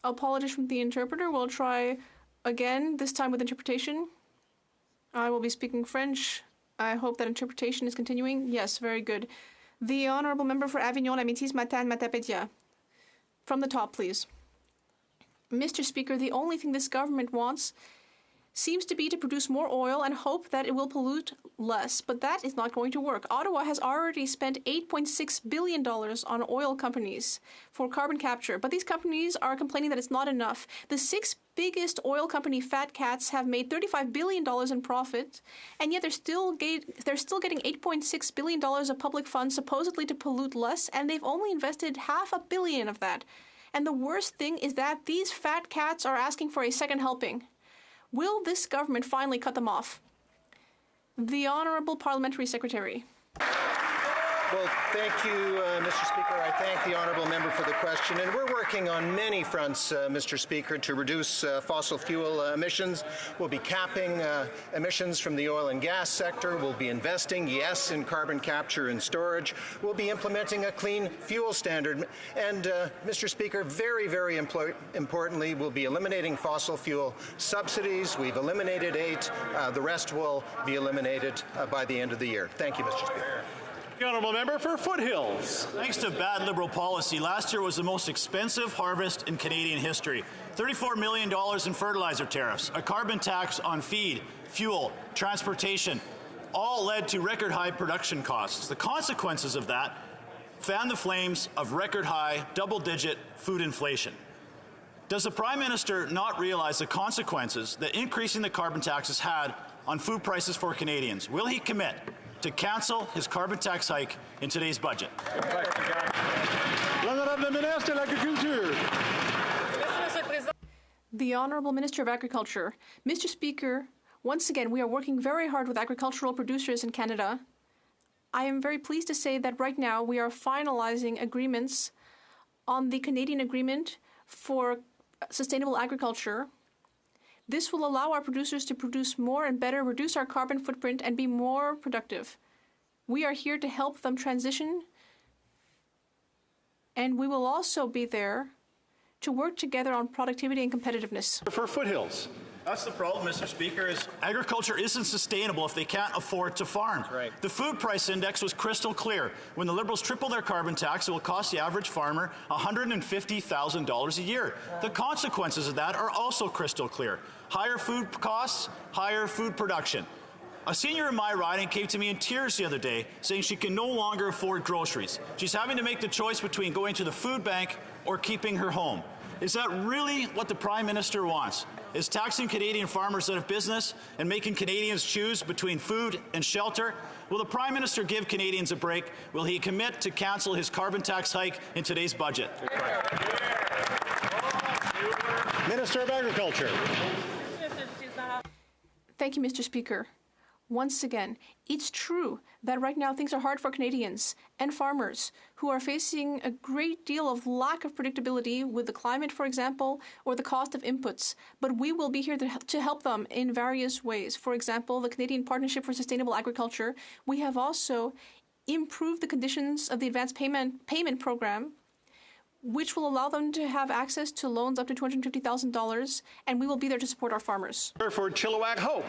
Apologies from the interpreter. We'll try again, this time with interpretation. I will be speaking French. I hope that interpretation is continuing. Yes, very good. The Honourable Member for Avignon, la Métis Matane Matapédia. From the top, please. Mr. Speaker, the only thing this government wants seems to be to produce more oil and hope that it will pollute less, but that is not going to work. Ottawa has already spent $8.6 billion on oil companies for carbon capture, but these companies are complaining that it's not enough. The six biggest oil company, Fat Cats, have made $35 billion in profit, and yet they're still getting $8.6 billion of public funds supposedly to pollute less, and they've only invested $500 million of that. And the worst thing is that these fat cats are asking for a second helping. Will this government finally cut them off? The Honourable Parliamentary Secretary. Well, thank you, Mr. Speaker. I thank the honourable member for the question. And we're working on many fronts, Mr. Speaker, to reduce fossil fuel emissions. We'll be capping emissions from the oil and gas sector. We'll be investing, yes, in carbon capture and storage. We'll be implementing a clean fuel standard. And, Mr. Speaker, very, very importantly, we'll be eliminating fossil fuel subsidies. We've eliminated 8. The rest will be eliminated by the end of the year. Thank you, Mr. Speaker. The honourable member for Foothills. Thanks to bad Liberal policy, last year was the most expensive harvest in Canadian history. $34 million in fertilizer tariffs, a carbon tax on feed, fuel, transportation, all led to record high production costs. The consequences of that fanned the flames of record high double-digit food inflation. Does the Prime Minister not realize the consequences that increasing the carbon taxes had on food prices for Canadians? Will he commit to cancel his carbon tax hike in today's budget? The Honourable Minister of Agriculture. Mr. Speaker, once again, we are working very hard with agricultural producers in Canada. I am very pleased to say that right now we are finalizing agreements on the Canadian Agreement for Sustainable Agriculture. This will allow our producers to produce more and better, reduce our carbon footprint, and be more productive. We are here to help them transition, and we will also be there to work together on productivity and competitiveness. For Foothills. That's the problem, Mr. Speaker, is agriculture isn't sustainable if they can't afford to farm. Right. The food price index was crystal clear. When the Liberals triple their carbon tax, it will cost the average farmer $150,000 a year. The consequences of that are also crystal clear. Higher food costs, higher food production. A senior in my riding came to me in tears the other day saying she can no longer afford groceries. She's having to make the choice between going to the food bank or keeping her home. Is that really what the Prime Minister wants? Is taxing Canadian farmers out of business and making Canadians choose between food and shelter? Will the Prime Minister give Canadians a break? Will he commit to cancel his carbon tax hike in today's budget? Minister of Agriculture. Thank you, Mr. Speaker. Once again, it's true that right now things are hard for Canadians and farmers who are facing a great deal of lack of predictability with the climate, for example, or the cost of inputs. But we will be here to help them in various ways. For example, the Canadian Partnership for Sustainable Agriculture. We have also improved the conditions of the advanced payment program, which will allow them to have access to loans up to $250,000, and we will be there to support our farmers. For Chilliwack Hope.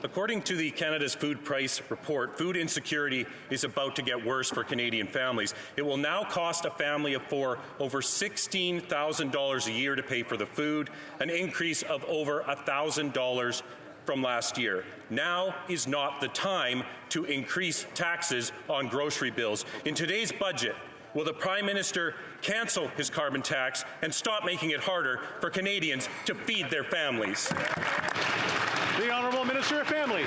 According to the Canada's Food Price Report, food insecurity is about to get worse for Canadian families. It will now cost a family of 4 over $16,000 a year to pay for the food, an increase of over $1,000 from last year. Now is not the time to increase taxes on grocery bills. In today's budget, will the Prime Minister cancel his carbon tax and stop making it harder for Canadians to feed their families? The Honourable Minister of Family.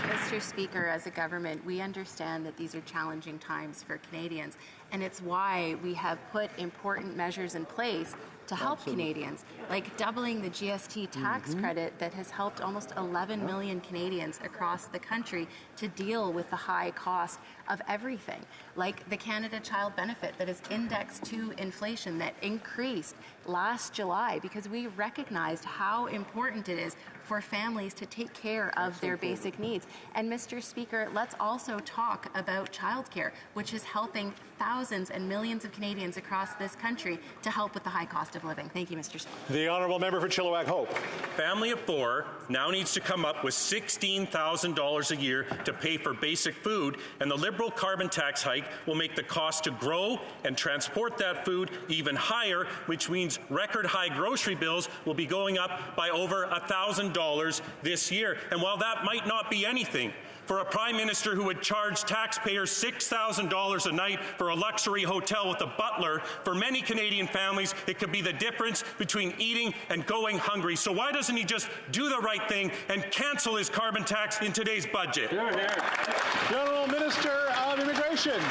Mr. Speaker, as a government, we understand that these are challenging times for Canadians, and it's why we have put important measures in place to help Canadians, like doubling the GST tax credit that has helped almost 11 million Canadians across the country to deal with the high cost of everything, like the Canada Child Benefit that is indexed to inflation that increased last July because we recognized how important it is for families to take care of their basic needs. And Mr. Speaker, let's also talk about childcare, which is helping thousands and millions of Canadians across this country to help with the high cost of living. Thank you, Mr. Speaker. The Honourable Member for Chilliwack Hope. Family of 4 now needs to come up with $16,000 a year to pay for basic food, and the Liberal carbon tax hike will make the cost to grow and transport that food even higher, which means record high grocery bills will be going up by over $1,000 this year. And while that might not be anything, for a Prime Minister who would charge taxpayers $6,000 a night for a luxury hotel with a butler, for many Canadian families, it could be the difference between eating and going hungry. So why doesn't he just do the right thing and cancel his carbon tax in today's budget? The Honourable Minister of Immigration.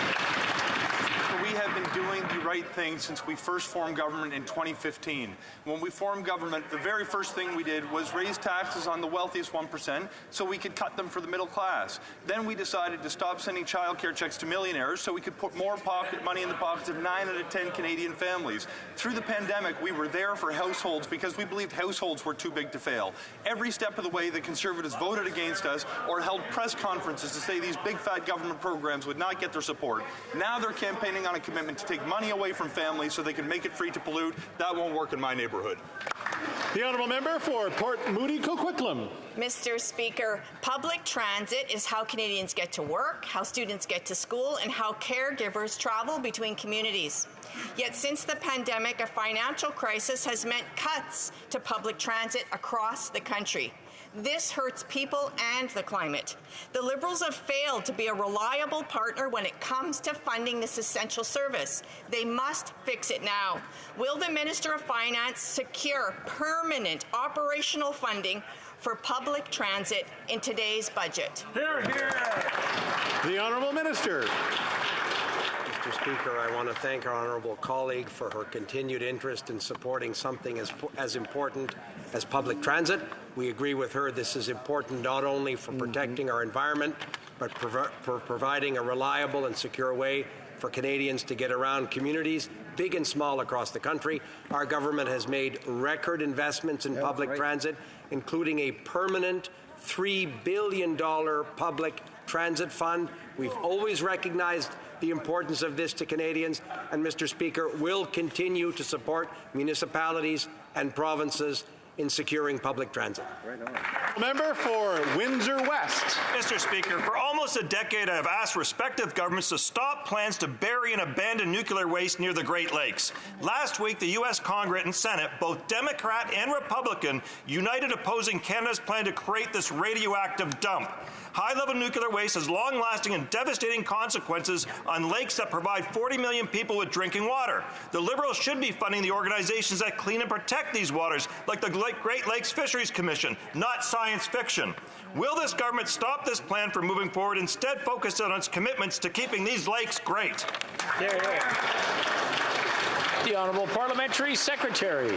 We have have been doing the right thing since we first formed government in 2015. When we formed government, the very first thing we did was raise taxes on the wealthiest 1% so we could cut them for the middle class. Then we decided to stop sending childcare checks to millionaires so we could put more pocket money in the pockets of 9 out of 10 Canadian families. Through the pandemic, we were there for households because we believed households were too big to fail. Every step of the way, the Conservatives voted against us or held press conferences to say these big fat government programs would not get their support. Now they're campaigning on a commitment to take money away from families so they can make it free to pollute. That won't work in my neighborhood. The honourable member for Port Moody Coquitlam. Mr. Speaker, public transit is how Canadians get to work, how students get to school, and how caregivers travel between communities. Yet since the pandemic, a financial crisis has meant cuts to public transit across the country. This hurts people and the climate. The Liberals have failed to be a reliable partner when it comes to funding this essential service. They must fix it now. Will the Minister of Finance secure permanent operational funding for public transit in today's budget? Hear, hear. The Honourable Minister. Mr. Speaker, I want to thank our honourable colleague for her continued interest in supporting something as important as public transit. We agree with her this is important not only for protecting our environment, but for providing a reliable and secure way for Canadians to get around communities, big and small, across the country. Our government has made record investments in public transit, including a permanent $3 billion public transit fund. We've always recognized the importance of this to Canadians, and Mr. Speaker, will continue to support municipalities and provinces in securing public transit. Member for Windsor West. Mr. Speaker, for almost a decade I have asked respective governments to stop plans to bury and abandon nuclear waste near the Great Lakes. Last week, the U.S. Congress and Senate, both Democrat and Republican, united opposing Canada's plan to create this radioactive dump. High-level nuclear waste has long-lasting and devastating consequences on lakes that provide 40 million people with drinking water. The Liberals should be funding the organizations that clean and protect these waters, like the Great Lakes Fisheries Commission, not science fiction. Will this government stop this plan from moving forward, instead focus on its commitments to keeping these lakes great? The Honourable Parliamentary Secretary.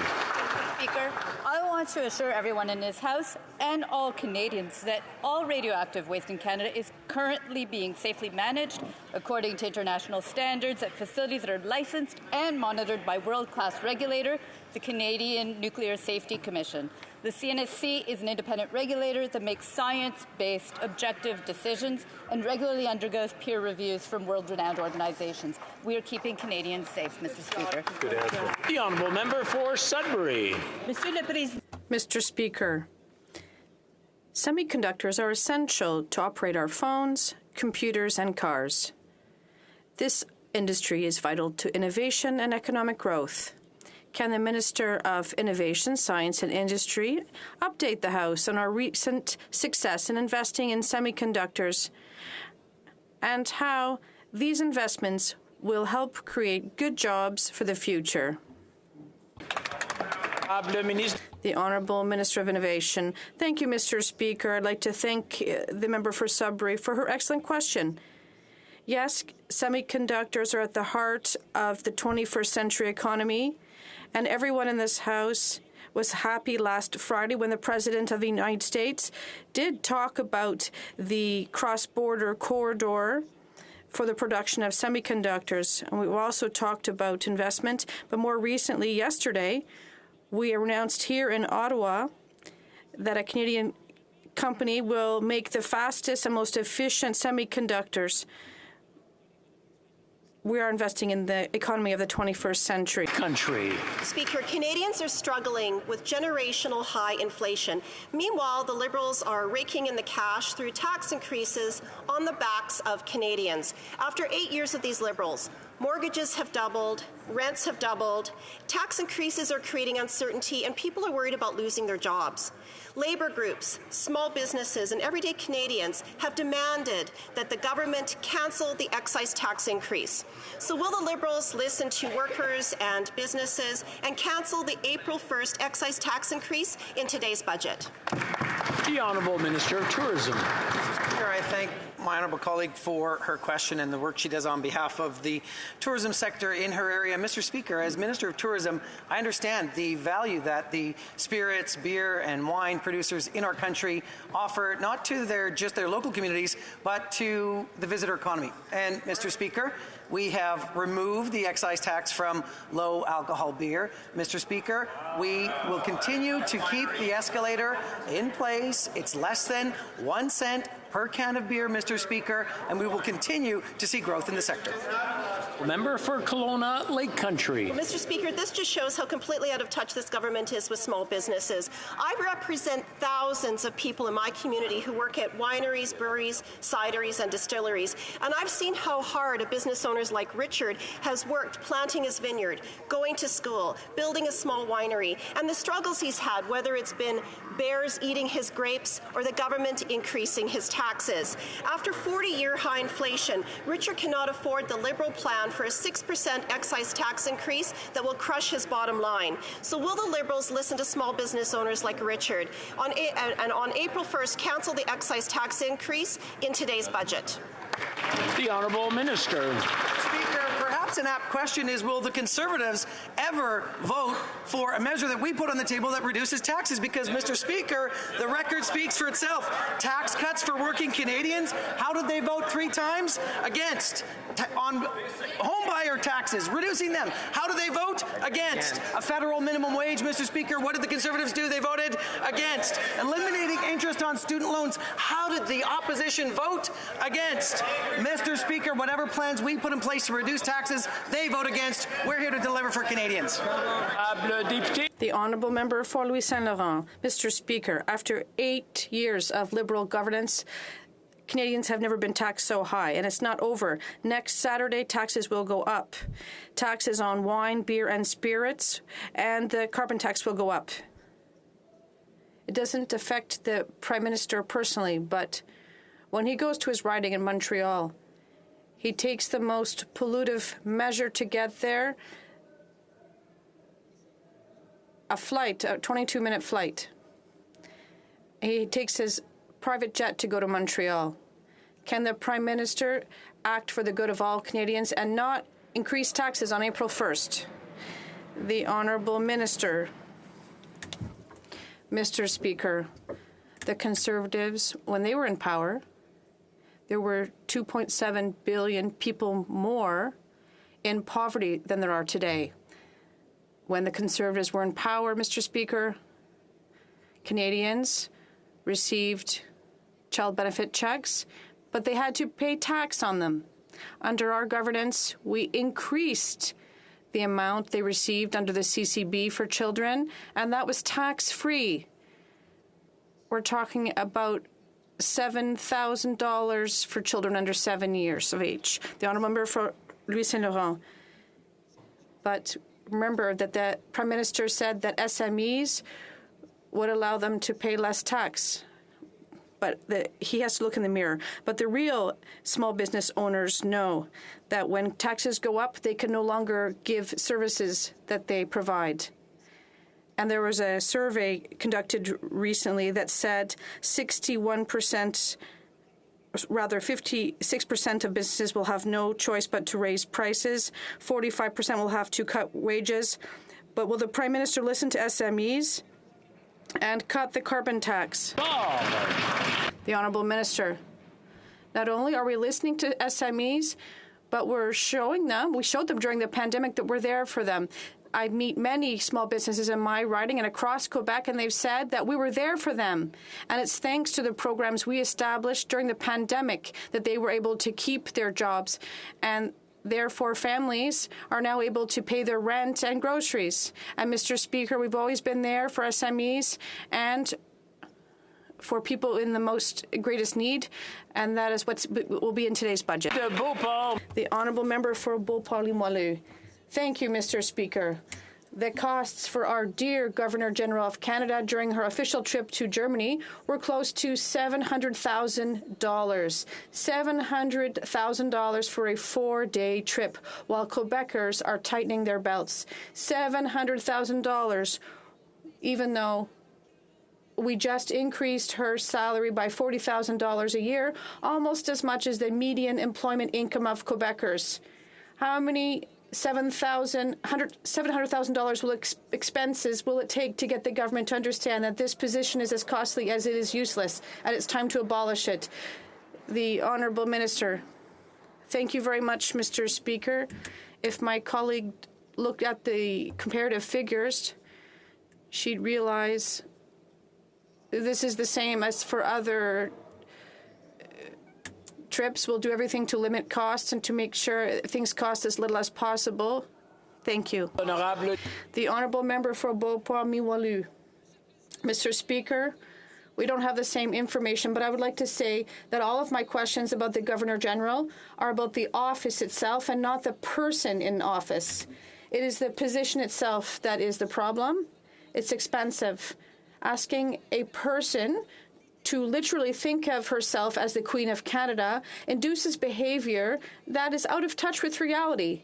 Speaker, I want to assure everyone in this House and all Canadians that all radioactive waste in Canada is currently being safely managed according to international standards at facilities that are licensed and monitored by world-class regulator, the Canadian Nuclear Safety Commission. The CNSC is an independent regulator that makes science-based, objective decisions and regularly undergoes peer reviews from world-renowned organizations. We are keeping Canadians safe, Mr. Speaker. Good answer. The honourable member for Sudbury. Mr. Speaker, semiconductors are essential to operate our phones, computers, and cars. This industry is vital to innovation and economic growth. Can the Minister of Innovation, Science and Industry update the House on our recent success in investing in semiconductors and how these investments will help create good jobs for the future? The Honourable Minister of Innovation. Thank you, Mr. Speaker. I'd like to thank the member for Sudbury for her excellent question. Yes, semiconductors are at the heart of the 21st century economy, and everyone in this House was happy last Friday when the President of the United States did talk about the cross-border corridor for the production of semiconductors. And we also talked about investment, but more recently, yesterday, we announced here in Ottawa that a Canadian company will make the fastest and most efficient semiconductors. We are investing in the economy of the 21st century. Speaker, Canadians are struggling with generational high inflation. Meanwhile, the Liberals are raking in the cash through tax increases on the backs of Canadians. After 8 years of these Liberals, mortgages have doubled, rents have doubled, tax increases are creating uncertainty, and people are worried about losing their jobs. Labour groups, small businesses, and everyday Canadians have demanded that the government cancel the excise tax increase. So will the Liberals listen to workers and businesses and cancel the April 1st excise tax increase in today's budget? The Honourable Minister of Tourism. Mr. Speaker, I thank my honourable colleague for her question and the work she does on behalf of the tourism sector in her area. Mr. Speaker, as Minister of Tourism, I understand the value that the spirits, beer and wine producers in our country offer not to just their local communities, but to the visitor economy. And Mr. Speaker, we have removed the excise tax from low alcohol beer. Mr. Speaker, we will continue to keep the escalator in place. It's less than 1 cent per can of beer, Mr. Speaker, and we will continue to see growth in the sector. Member for Kelowna Lake Country. Well, Mr. Speaker, this just shows how completely out of touch this government is with small businesses. I represent thousands of people in my community who work at wineries, breweries, cideries, and distilleries, and I've seen how hard a business owner like Richard has worked planting his vineyard, going to school, building a small winery, and the struggles he's had, whether it's been bears eating his grapes or the government increasing his taxes. After 40-year high inflation, Richard cannot afford the Liberal plan for a 6% excise tax increase that will crush his bottom line. So will the Liberals listen to small business owners like Richard and on April 1st cancel the excise tax increase in today's budget? The Honourable Minister. Speaker, perhaps an apt question is, will the Conservatives ever vote for a measure that we put on the table that reduces taxes? Because, Mr. Speaker, the record speaks for itself. Tax cuts for working Canadians, how did they vote 3 times? Against. On home buyer taxes, reducing them. How do they vote? Against. A federal minimum wage, Mr. Speaker, what did the Conservatives do? They voted against. Eliminating interest on student loans. How did the opposition vote? Against. Mr. Speaker, whatever plans we put in place to reduce taxes, they vote against. We're here to deliver for Canadians. The Honourable Member for Louis Saint Laurent. Mr. Speaker, after 8 years of Liberal governance, Canadians have never been taxed so high, and it's not over. Next Saturday, taxes will go up. Taxes on wine, beer, and spirits, and the carbon tax will go up. It doesn't affect the Prime Minister personally, but when he goes to his riding in Montreal, he takes the most pollutive measure to get there, a 22-minute flight. He takes his private jet to go to Montreal. Can the Prime Minister act for the good of all Canadians and not increase taxes on April 1st? The Honourable Minister. Mr. Speaker, the Conservatives, when they were in power, there were 2.7 billion people more in poverty than there are today. When the Conservatives were in power, Mr. Speaker, Canadians received child benefit checks, but they had to pay tax on them. Under our governance, we increased the amount they received under the CCB for children, and that was tax-free. We're talking about $7,000 for children under 7 years of age. The Honourable Member for Louis Saint Laurent. But remember that the Prime Minister said that SMEs would allow them to pay less tax. But he has to look in the mirror. But the real small business owners know that when taxes go up, they can no longer give services that they provide. And there was a survey conducted recently that said 56% of businesses will have no choice but to raise prices. 45% will have to cut wages. But will the Prime Minister listen to SMEs and cut the carbon tax? The Honourable Minister. Not only are we listening to SMEs, but we showed them during the pandemic that we're there for them. I meet many small businesses in my riding and across Quebec, and they've said that we were there for them. And it's thanks to the programs we established during the pandemic that they were able to keep their jobs. And therefore, families are now able to pay their rent and groceries. And, Mr. Speaker, we've always been there for SMEs and for people in the greatest need, and that is what will be in today's budget. The Honourable Member for Beauport-Limoilou. Thank you, Mr. Speaker. The costs for our dear Governor-General of Canada during her official trip to Germany were close to $700,000. $700,000 for a 4-day trip, while Quebecers are tightening their belts. $700,000, even though we just increased her salary by $40,000 a year, almost as much as the median employment income of Quebecers. How many $700,000 expenses will it take to get the government to understand that this position is as costly as it is useless, and it's time to abolish it? The Honourable Minister. Thank you very much, Mr. Speaker. If my colleague looked at the comparative figures, she'd realize this is the same as for other trips. We'll do everything to limit costs and to make sure things cost as little as possible. Thank you. The Honourable Member for Beauport-Miwalu. Mr. Speaker, we don't have the same information, but I would like to say that all of my questions about the Governor-General are about the office itself and not the person in office. It is the position itself that is the problem. It's expensive. Asking a person to literally think of herself as the Queen of Canada induces behavior that is out of touch with reality.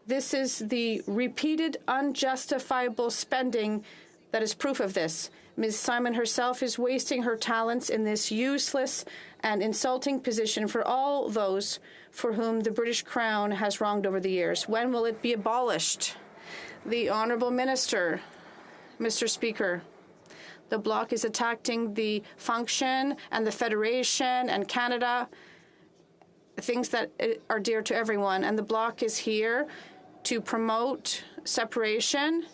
This is the repeated unjustifiable spending that is proof of this. Ms. Simon herself is wasting her talents in this useless and insulting position for all those for whom the British Crown has wronged over the years. When will it be abolished? The Honourable Minister. Mr. Speaker, the Bloc is attacking the function and the Federation and Canada, things that are dear to everyone. And the Bloc is here to promote separation,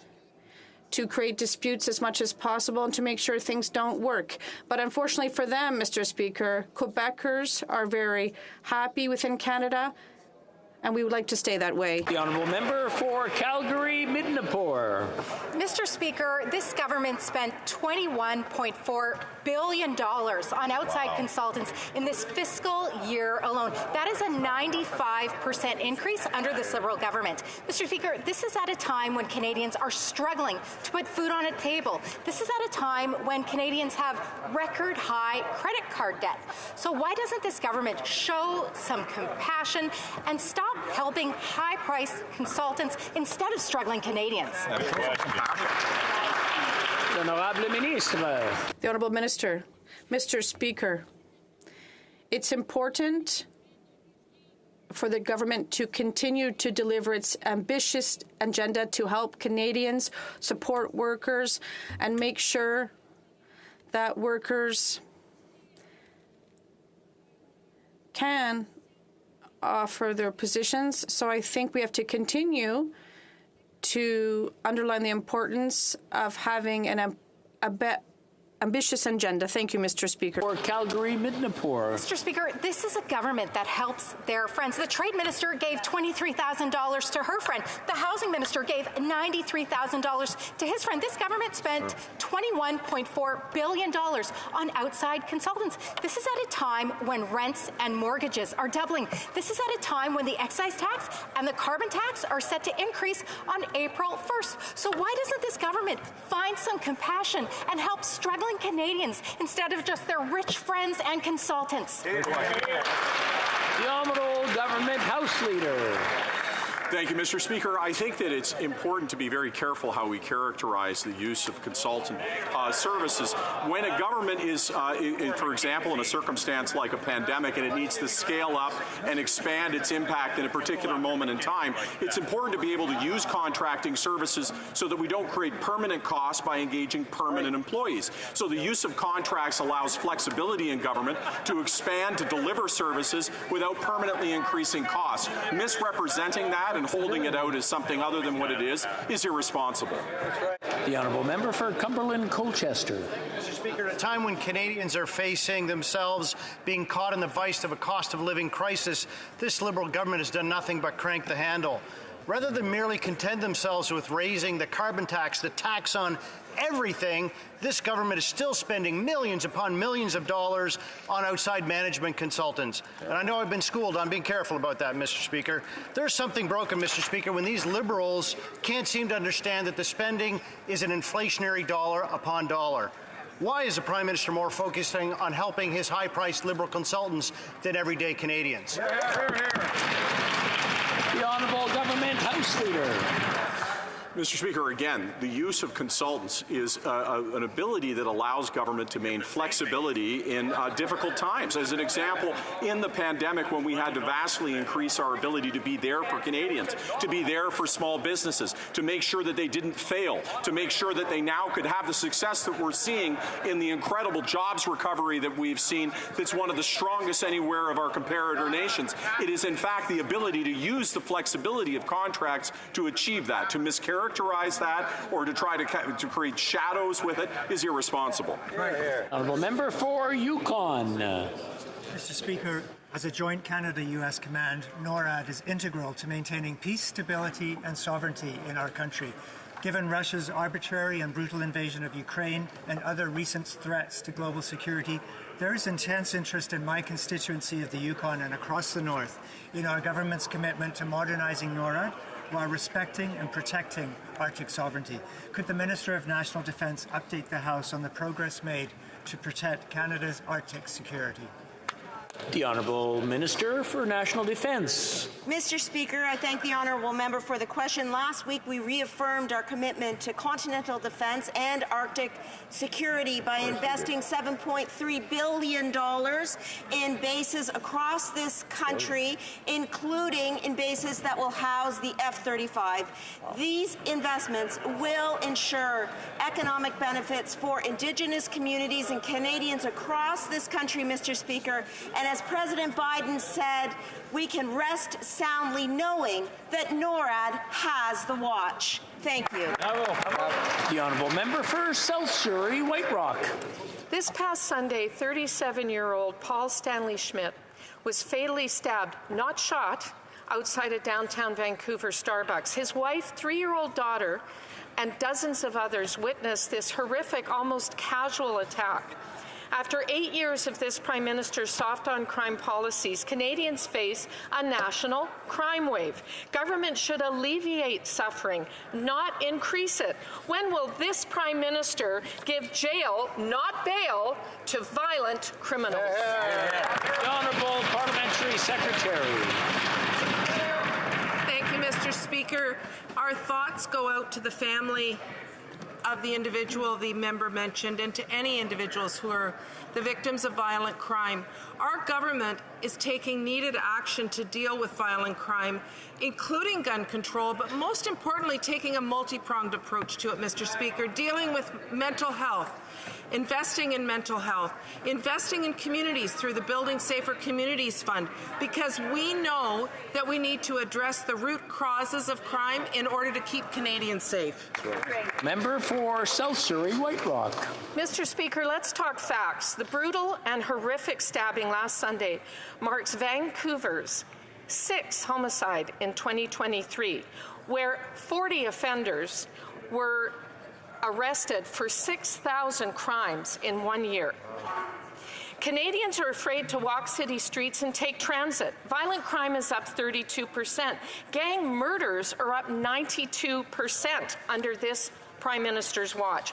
to create disputes as much as possible, and to make sure things don't work. But unfortunately for them, Mr. Speaker, Quebecers are very happy within Canada, and we would like to stay that way. The Honourable Member for Calgary-Midnapore. Mr. Speaker, this government spent $21.4 billion on outside consultants in this fiscal year alone. That is a 95% increase under this Liberal government. Mr. Speaker, this is at a time when Canadians are struggling to put food on a table. This is at a time when Canadians have record high credit card debt. So why doesn't this government show some compassion and stop helping high-priced consultants instead of struggling Canadians? The Honourable Minister. Mr. Speaker, it's important for the government to continue to deliver its ambitious agenda to help Canadians, support workers, and make sure that workers can offer their positions. So I think we have to continue to underline the importance of having an ambitious agenda. Thank you, Mr. Speaker. For Calgary-Midnapore. Mr. Speaker, this is a government that helps their friends. The Trade Minister gave $23,000 to her friend. The Housing Minister gave $93,000 to his friend. This government spent $21.4 billion on outside consultants. This is at a time when rents and mortgages are doubling. This is at a time when the excise tax and the carbon tax are set to increase on April 1st. So why doesn't this government find some compassion and help struggling Canadians instead of just their rich friends and consultants? The Honourable Government House Leader. Thank you, Mr. Speaker. I think that it's important to be very careful how we characterize the use of consultant services. When a government is, for example, in a circumstance like a pandemic and it needs to scale up and expand its impact in a particular moment in time, it's important to be able to use contracting services so that we don't create permanent costs by engaging permanent employees. So the use of contracts allows flexibility in government to expand, to deliver services without permanently increasing costs. Misrepresenting that and holding it out as something other than what it is irresponsible. The Honourable Member for Cumberland-Colchester. Mr. Speaker, at a time when Canadians are facing themselves being caught in the vice of a cost of living crisis, this Liberal government has done nothing but crank the handle. Rather than merely content themselves with raising the carbon tax, the tax on everything, this government is still spending millions upon millions of dollars on outside management consultants. And I know I've been schooled on being careful about that, Mr. Speaker. There's something broken, Mr. Speaker, when these Liberals can't seem to understand that the spending is an inflationary dollar upon dollar. Why is the Prime Minister more focusing on helping his high-priced Liberal consultants than everyday Canadians? The Honourable Government House Leader. Mr. Speaker, again, the use of consultants is an ability that allows government to maintain flexibility in difficult times. As an example, in the pandemic, when we had to vastly increase our ability to be there for Canadians, to be there for small businesses, to make sure that they didn't fail, to make sure that they now could have the success that we're seeing in the incredible jobs recovery that we've seen, that's one of the strongest anywhere of our comparator nations. It is, in fact, the ability to use the flexibility of contracts to achieve that. To mischaracterize that or to try to create shadows with it is irresponsible. Honourable Member for Yukon. Mr. Speaker, as a joint Canada-US command, NORAD is integral to maintaining peace, stability and sovereignty in our country. Given Russia's arbitrary and brutal invasion of Ukraine and other recent threats to global security, there is intense interest in my constituency of the Yukon and across the North in our government's commitment to modernizing NORAD while respecting and protecting Arctic sovereignty. Could the Minister of National Defence update the House on the progress made to protect Canada's Arctic security? The Honourable Minister for National Defence. Mr. Speaker, I thank the Honourable Member for the question. Last week we reaffirmed our commitment to continental defence and Arctic security by investing $7.3 billion in bases across this country, including in bases that will house the F-35. These investments will ensure economic benefits for Indigenous communities and Canadians across this country, Mr. Speaker, and as President Biden said, we can rest soundly knowing that NORAD has the watch. Thank you. The Honourable Member for South Surrey, White Rock. This past Sunday, 37-year-old Paul Stanley Schmidt was fatally stabbed, not shot, outside a downtown Vancouver Starbucks. His wife, 3-year-old daughter, and dozens of others witnessed this horrific, almost casual attack. After 8 years of this Prime Minister's soft-on-crime policies, Canadians face a national crime wave. Government should alleviate suffering, not increase it. When will this Prime Minister give jail, not bail, to violent criminals? The Honourable Parliamentary Secretary. Thank you, Mr. Speaker. Our thoughts go out to the family of the individual the member mentioned and to any individuals who are the victims of violent crime. Our government is taking needed action to deal with violent crime, including gun control, but most importantly, taking a multi-pronged approach to it, Mr. Speaker, dealing with mental health, investing in mental health, investing in communities through the Building Safer Communities Fund, because we know that we need to address the root causes of crime in order to keep Canadians safe. Member for South Surrey, White Rock. Mr. Speaker, let's talk facts. The brutal and horrific stabbing last Sunday marks Vancouver's 6th homicide in 2023, where 40 offenders were arrested for 6,000 crimes in 1 year. Canadians are afraid to walk city streets and take transit. Violent crime is up 32%. Gang murders are up 92% under this Prime Minister's watch.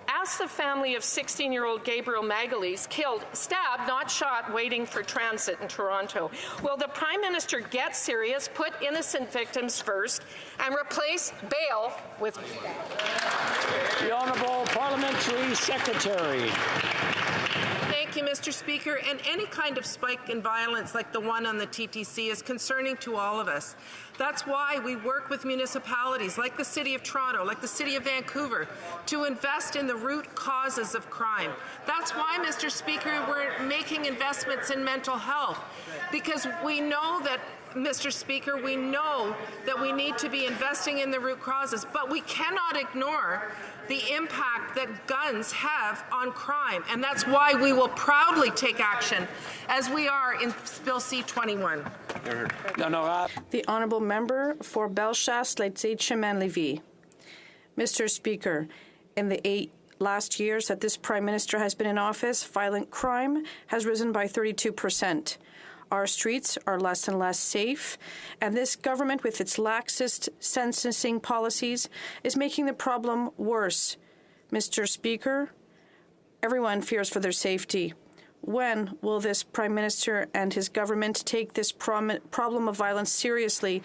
Ask the family of 16-year-old Gabriel Magalhaes, killed, stabbed, not shot, waiting for transit in Toronto. Will the Prime Minister get serious, put innocent victims first, and replace bail with... The Honourable Parliamentary Secretary. Thank you, Mr. Speaker. And any kind of spike in violence like the one on the TTC is concerning to all of us. That's why we work with municipalities like the City of Toronto, like the City of Vancouver, to invest in the root causes of crime. That's why, Mr. Speaker, we're making investments in mental health, because we know that, Mr. Speaker, we know that we need to be investing in the root causes, but we cannot ignore the impact that guns have on crime, and that's why we will proudly take action, as we are in Bill C-21. The Honourable Member for Bellechasse, Lac-Saint-Germain-Lévis. Mr. Speaker, in the last years that this Prime Minister has been in office, violent crime has risen by 32%. Our streets are less and less safe, and this government, with its laxist sentencing policies, is making the problem worse. Mr. Speaker, everyone fears for their safety. When will this Prime Minister and his government take this problem of violence seriously?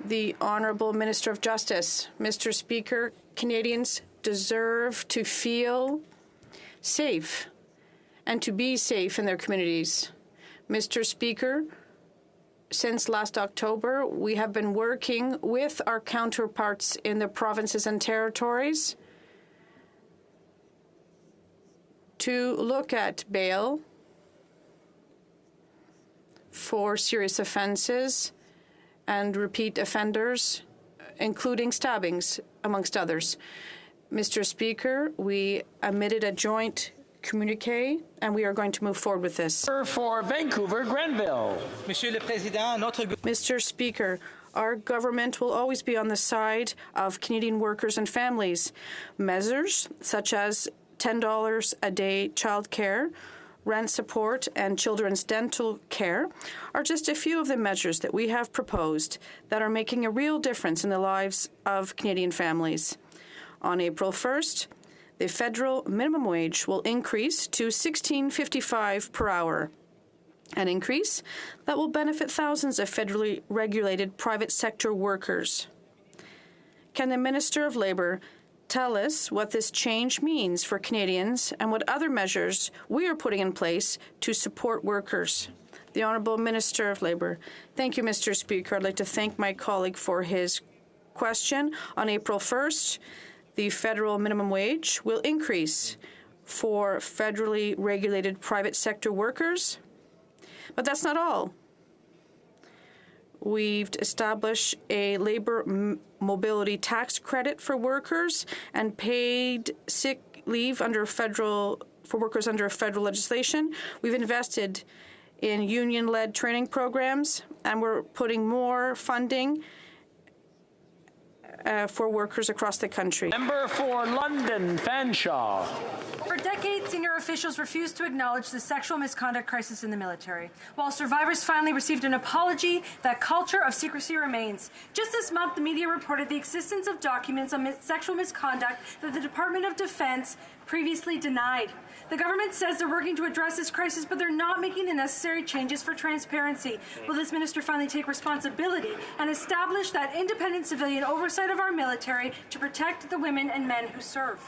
The Honourable Minister of Justice. Mr. Speaker, Canadians deserve to feel safe and to be safe in their communities. Mr. Speaker, since last October, we have been working with our counterparts in the provinces and territories to look at bail for serious offenses and repeat offenders, including stabbings, amongst others. Mr. Speaker, we emitted a joint communiqué, and we are going to move forward with this. For Vancouver, Grenville. Mr. Speaker, our government will always be on the side of Canadian workers and families. Measures such as $10 a day childcare, rent support, and children's dental care are just a few of the measures that we have proposed that are making a real difference in the lives of Canadian families. On April 1st, the federal minimum wage will increase to $16.55 per hour, an increase that will benefit thousands of federally regulated private sector workers. Can the Minister of Labour tell us what this change means for Canadians and what other measures we are putting in place to support workers? The Honourable Minister of Labour. Thank you, Mr. Speaker. I'd like to thank my colleague for his question. On April 1st, the federal minimum wage will increase for federally regulated private sector workers. But that's not all. We've established a labor mobility tax credit for workers and paid sick leave for workers under federal legislation. We've invested in union-led training programs, and we're putting more funding for workers across the country. Member for London, Fanshawe. For decades, senior officials refused to acknowledge the sexual misconduct crisis in the military. While survivors finally received an apology, that culture of secrecy remains. Just this month, the media reported the existence of documents on sexual misconduct that the Department of Defense previously denied. The government says they're working to address this crisis, but they're not making the necessary changes for transparency. Will this minister finally take responsibility and establish that independent civilian oversight of our military to protect the women and men who serve?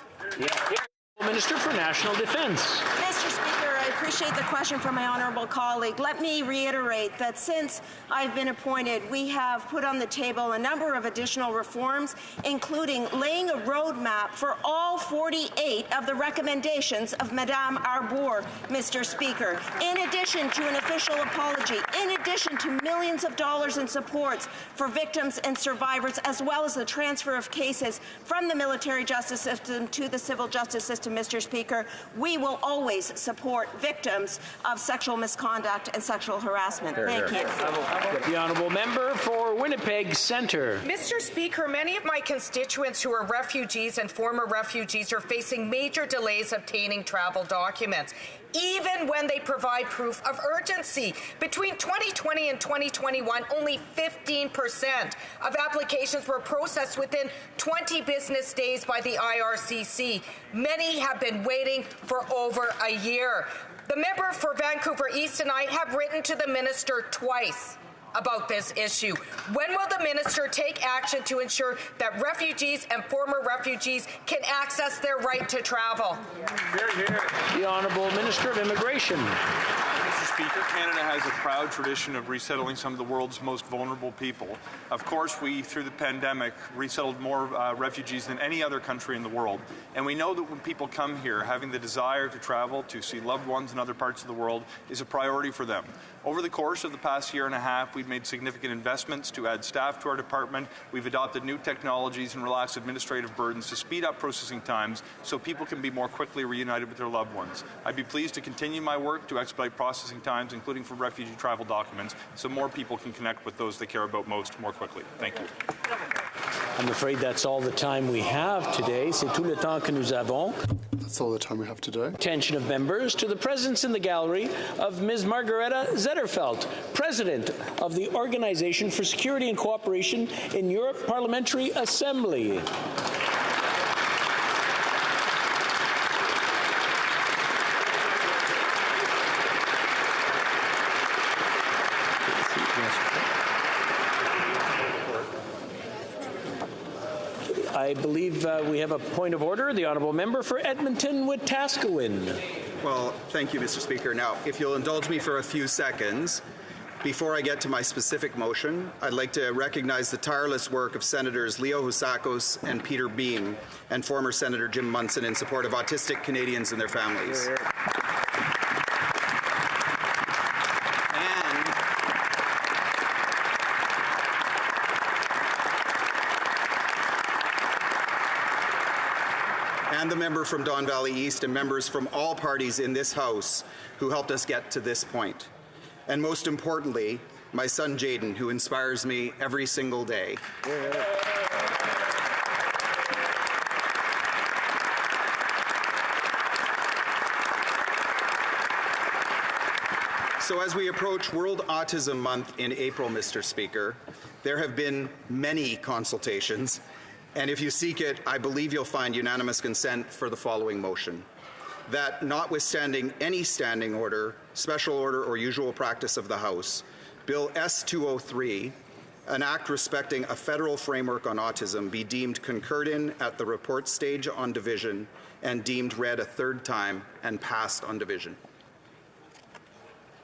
Minister for National Defense. Mr. Speaker, I appreciate the question from my honourable colleague. Let me reiterate that since I've been appointed, we have put on the table a number of additional reforms, including laying a roadmap for all 48 of the recommendations of Madame Arbour, Mr. Speaker. In addition to an official apology, in addition to millions of dollars in supports for victims and survivors, as well as the transfer of cases from the military justice system to the civil justice system, Mr. Speaker, we will always support victims of sexual misconduct and sexual harassment. Thank you. The honourable member for Winnipeg Centre. Mr. Speaker, many of my constituents who are refugees and former refugees are facing major delays obtaining travel documents, even when they provide proof of urgency. Between 2020 and 2021, only 15% of applications were processed within 20 business days by the IRCC. Many have been waiting for over a year. The member for Vancouver East and I have written to the minister twice about this issue. When will the minister take action to ensure that refugees and former refugees can access their right to travel? The Honourable Minister of Immigration. Mr. Speaker, Canada has a proud tradition of resettling some of the world's most vulnerable people. Of course, we, through the pandemic, resettled more refugees than any other country in the world. And we know that when people come here, having the desire to travel, to see loved ones in other parts of the world, is a priority for them. Over the course of the past year and a half, we've made significant investments to add staff to our department. We've adopted new technologies and relaxed administrative burdens to speed up processing times so people can be more quickly reunited with their loved ones. I'd be pleased to continue my work to expedite processing times, including for refugee travel documents, so more people can connect with those they care about most more quickly. Thank you. I'm afraid that's all the time we have today. C'est tout le temps que nous avons. That's all the time we have today. Attention of members to the presence in the gallery of Ms. Margareta Zetterfeld, President of the Organization for Security and Cooperation in Europe Parliamentary Assembly. I believe we have a point of order. The honourable member for Edmonton-Wetaskiwin. Well, thank you, Mr. Speaker. Now, if you'll indulge me for a few seconds, before I get to my specific motion, I'd like to recognize the tireless work of Senators Leo Housakos and Peter Beam and former Senator Jim Munson in support of autistic Canadians and their families. And the member from Don Valley East and members from all parties in this House who helped us get to this point. And most importantly, my son Jaden, who inspires me every single day. So as we approach World Autism Month in April, Mr. Speaker, there have been many consultations, and if you seek it, I believe you'll find unanimous consent for the following motion. That notwithstanding any standing order, special order, or usual practice of the House, Bill S-203, an act respecting a federal framework on autism, be deemed concurred in at the report stage on division and deemed read a third time and passed on division.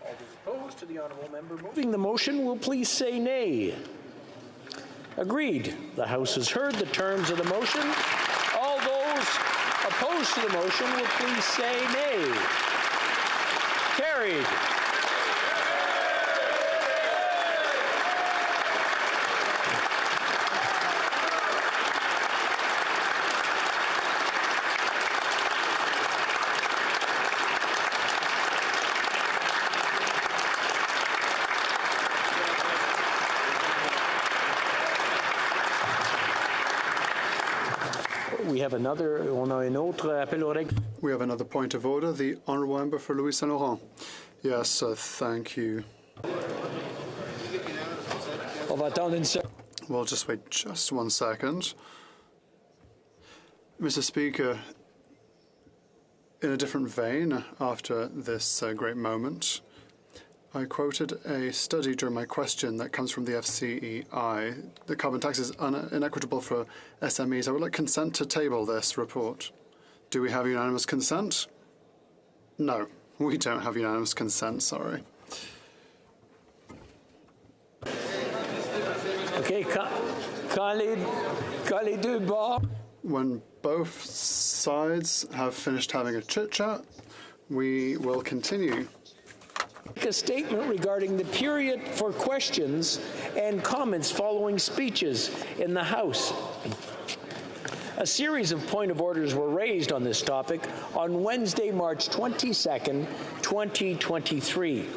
All those opposed to the honourable member moving the motion will please say nay. Agreed. The House has heard the terms of the motion. All those opposed to the motion will please say nay. Carried. We have another point of order. The honourable member for Louis Saint Laurent. Yes, thank you. We'll just wait just 1 second. Mr. Speaker, in a different vein, after this great moment, I quoted a study during my question that comes from the FCEI. The carbon tax is inequitable for SMEs. I would like consent to table this report. Do we have unanimous consent? No, we don't have unanimous consent, sorry. Okay, when both sides have finished having a chit-chat, we will continue. A statement regarding the period for questions and comments following speeches in the House. A series of point of orders were raised on this topic on Wednesday, March 22nd, 2023.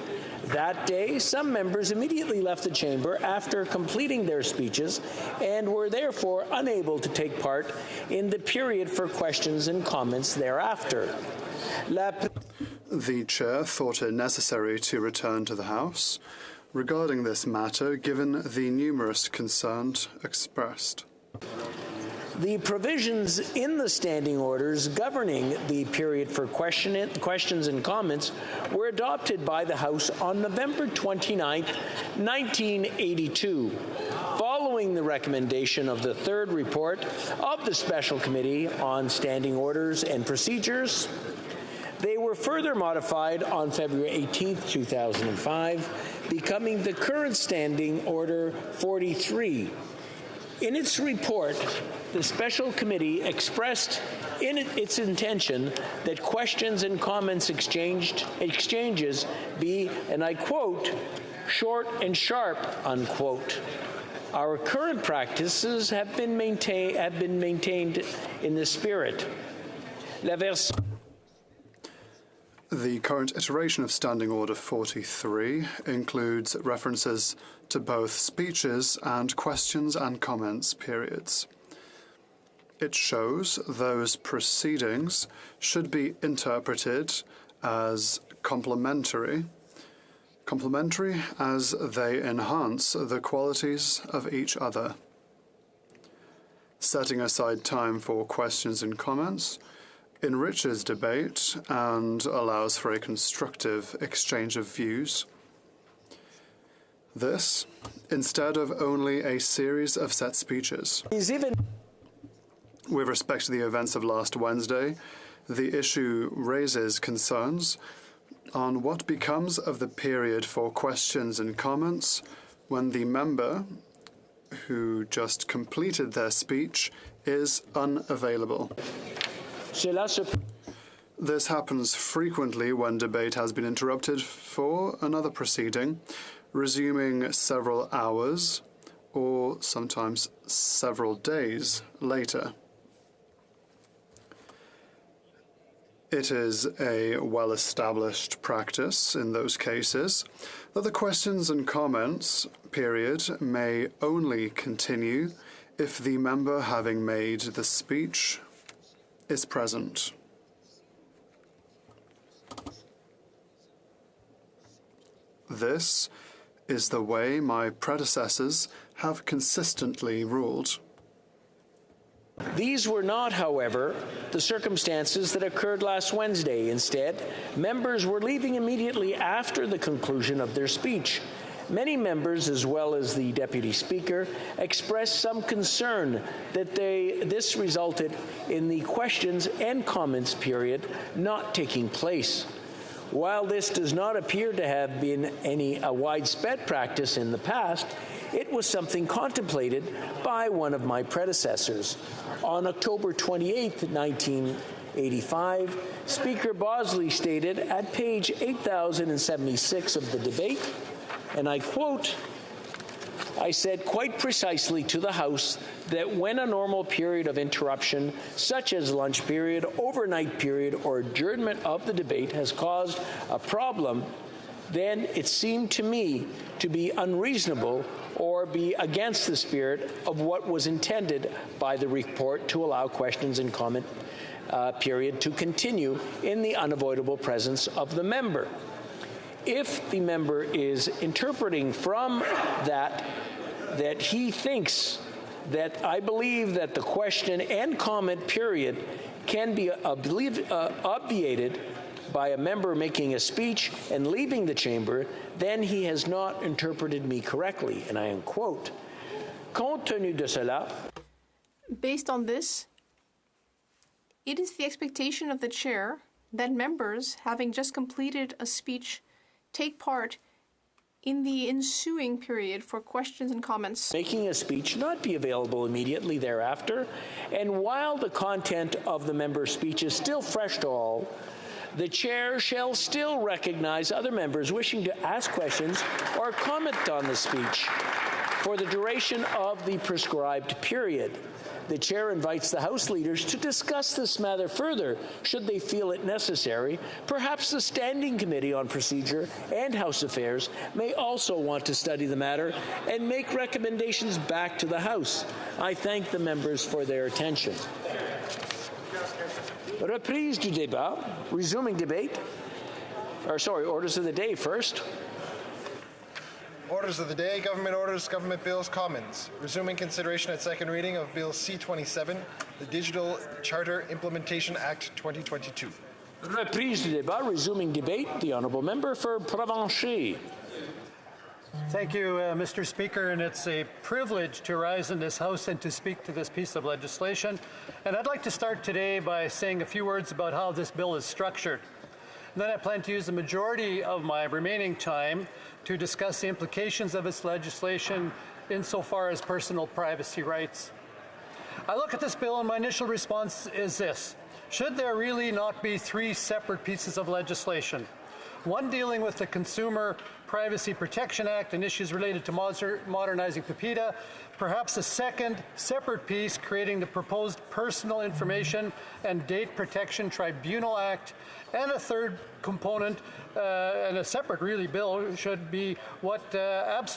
That day, some members immediately left the chamber after completing their speeches and were therefore unable to take part in the period for questions and comments thereafter. The Chair thought it necessary to return to the House regarding this matter, given the numerous concerns expressed. The provisions in the standing orders governing the period for questions and comments were adopted by the House on November 29, 1982, following the recommendation of the third report of the Special Committee on Standing Orders and Procedures. They were further modified on February 18, 2005, becoming the current Standing Order 43. In its report, the Special Committee expressed its intention that questions and comments exchanges be, and I quote, short and sharp, unquote. Our current practices have been maintained in this spirit. The current iteration of Standing Order 43 includes references to both speeches and questions and comments periods. It shows those proceedings should be interpreted as complementary as they enhance the qualities of each other. Setting aside time for questions and comments enriches debate and allows for a constructive exchange of views. This, instead of only a series of set speeches. With respect to the events of last Wednesday, the issue raises concerns on what becomes of the period for questions and comments when the member who just completed their speech is unavailable. This happens frequently when debate has been interrupted for another proceeding, resuming several hours or sometimes several days later. It is a well-established practice in those cases that the questions and comments period may only continue if the member having made the speech is present. This is the way my predecessors have consistently ruled. These were not, however, the circumstances that occurred last Wednesday. Instead, members were leaving immediately after the conclusion of their speech. Many members, as well as the Deputy Speaker, expressed some concern that this resulted in the questions and comments period not taking place. While this does not appear to have been a widespread practice in the past, it was something contemplated by one of my predecessors. On October 28, 1985, Speaker Bosley stated at page 8076 of the debate, and I quote, I said quite precisely to the House that when a normal period of interruption, such as lunch period, overnight period, or adjournment of the debate has caused a problem, then it seemed to me to be unreasonable or be against the spirit of what was intended by the report to allow questions and comment period to continue in the unavoidable presence of the member. If the member is interpreting from that he thinks that I believe that the question and comment period can be obviated by a member making a speech and leaving the chamber, then he has not interpreted me correctly. And I quote, compte tenu de cela, based on this, it is the expectation of the chair that members, having just completed a speech, take part in the ensuing period for questions and comments. Making a speech not be available immediately thereafter, and while the content of the member's speech is still fresh to all, the chair shall still recognize other members wishing to ask questions or comment on the speech for the duration of the prescribed period. The chair invites the House leaders to discuss this matter further, should they feel it necessary. Perhaps the Standing Committee on Procedure and House Affairs may also want to study the matter and make recommendations back to the House. I thank the members for their attention. Reprise du débat, resuming debate. Orders of the day first. Orders of the day, government orders, government bills, comments. Resuming consideration at second reading of Bill C-27, the Digital Charter Implementation Act 2022. Reprise du débat, resuming debate. The honourable member for Provencher. Thank you, Mr. Speaker, and it's a privilege to rise in this House and to speak to this piece of legislation. And I'd like to start today by saying a few words about how this bill is structured. And then I plan to use the majority of my remaining time to discuss the implications of its legislation insofar as personal privacy rights. I look at this bill and my initial response is this: should there really not be three separate pieces of legislation? One dealing with the Consumer Privacy Protection Act and issues related to modernizing PIPEDA, perhaps a second separate piece creating the proposed Personal Information and Date Protection Tribunal Act, and a third component, and a separate really bill, should be what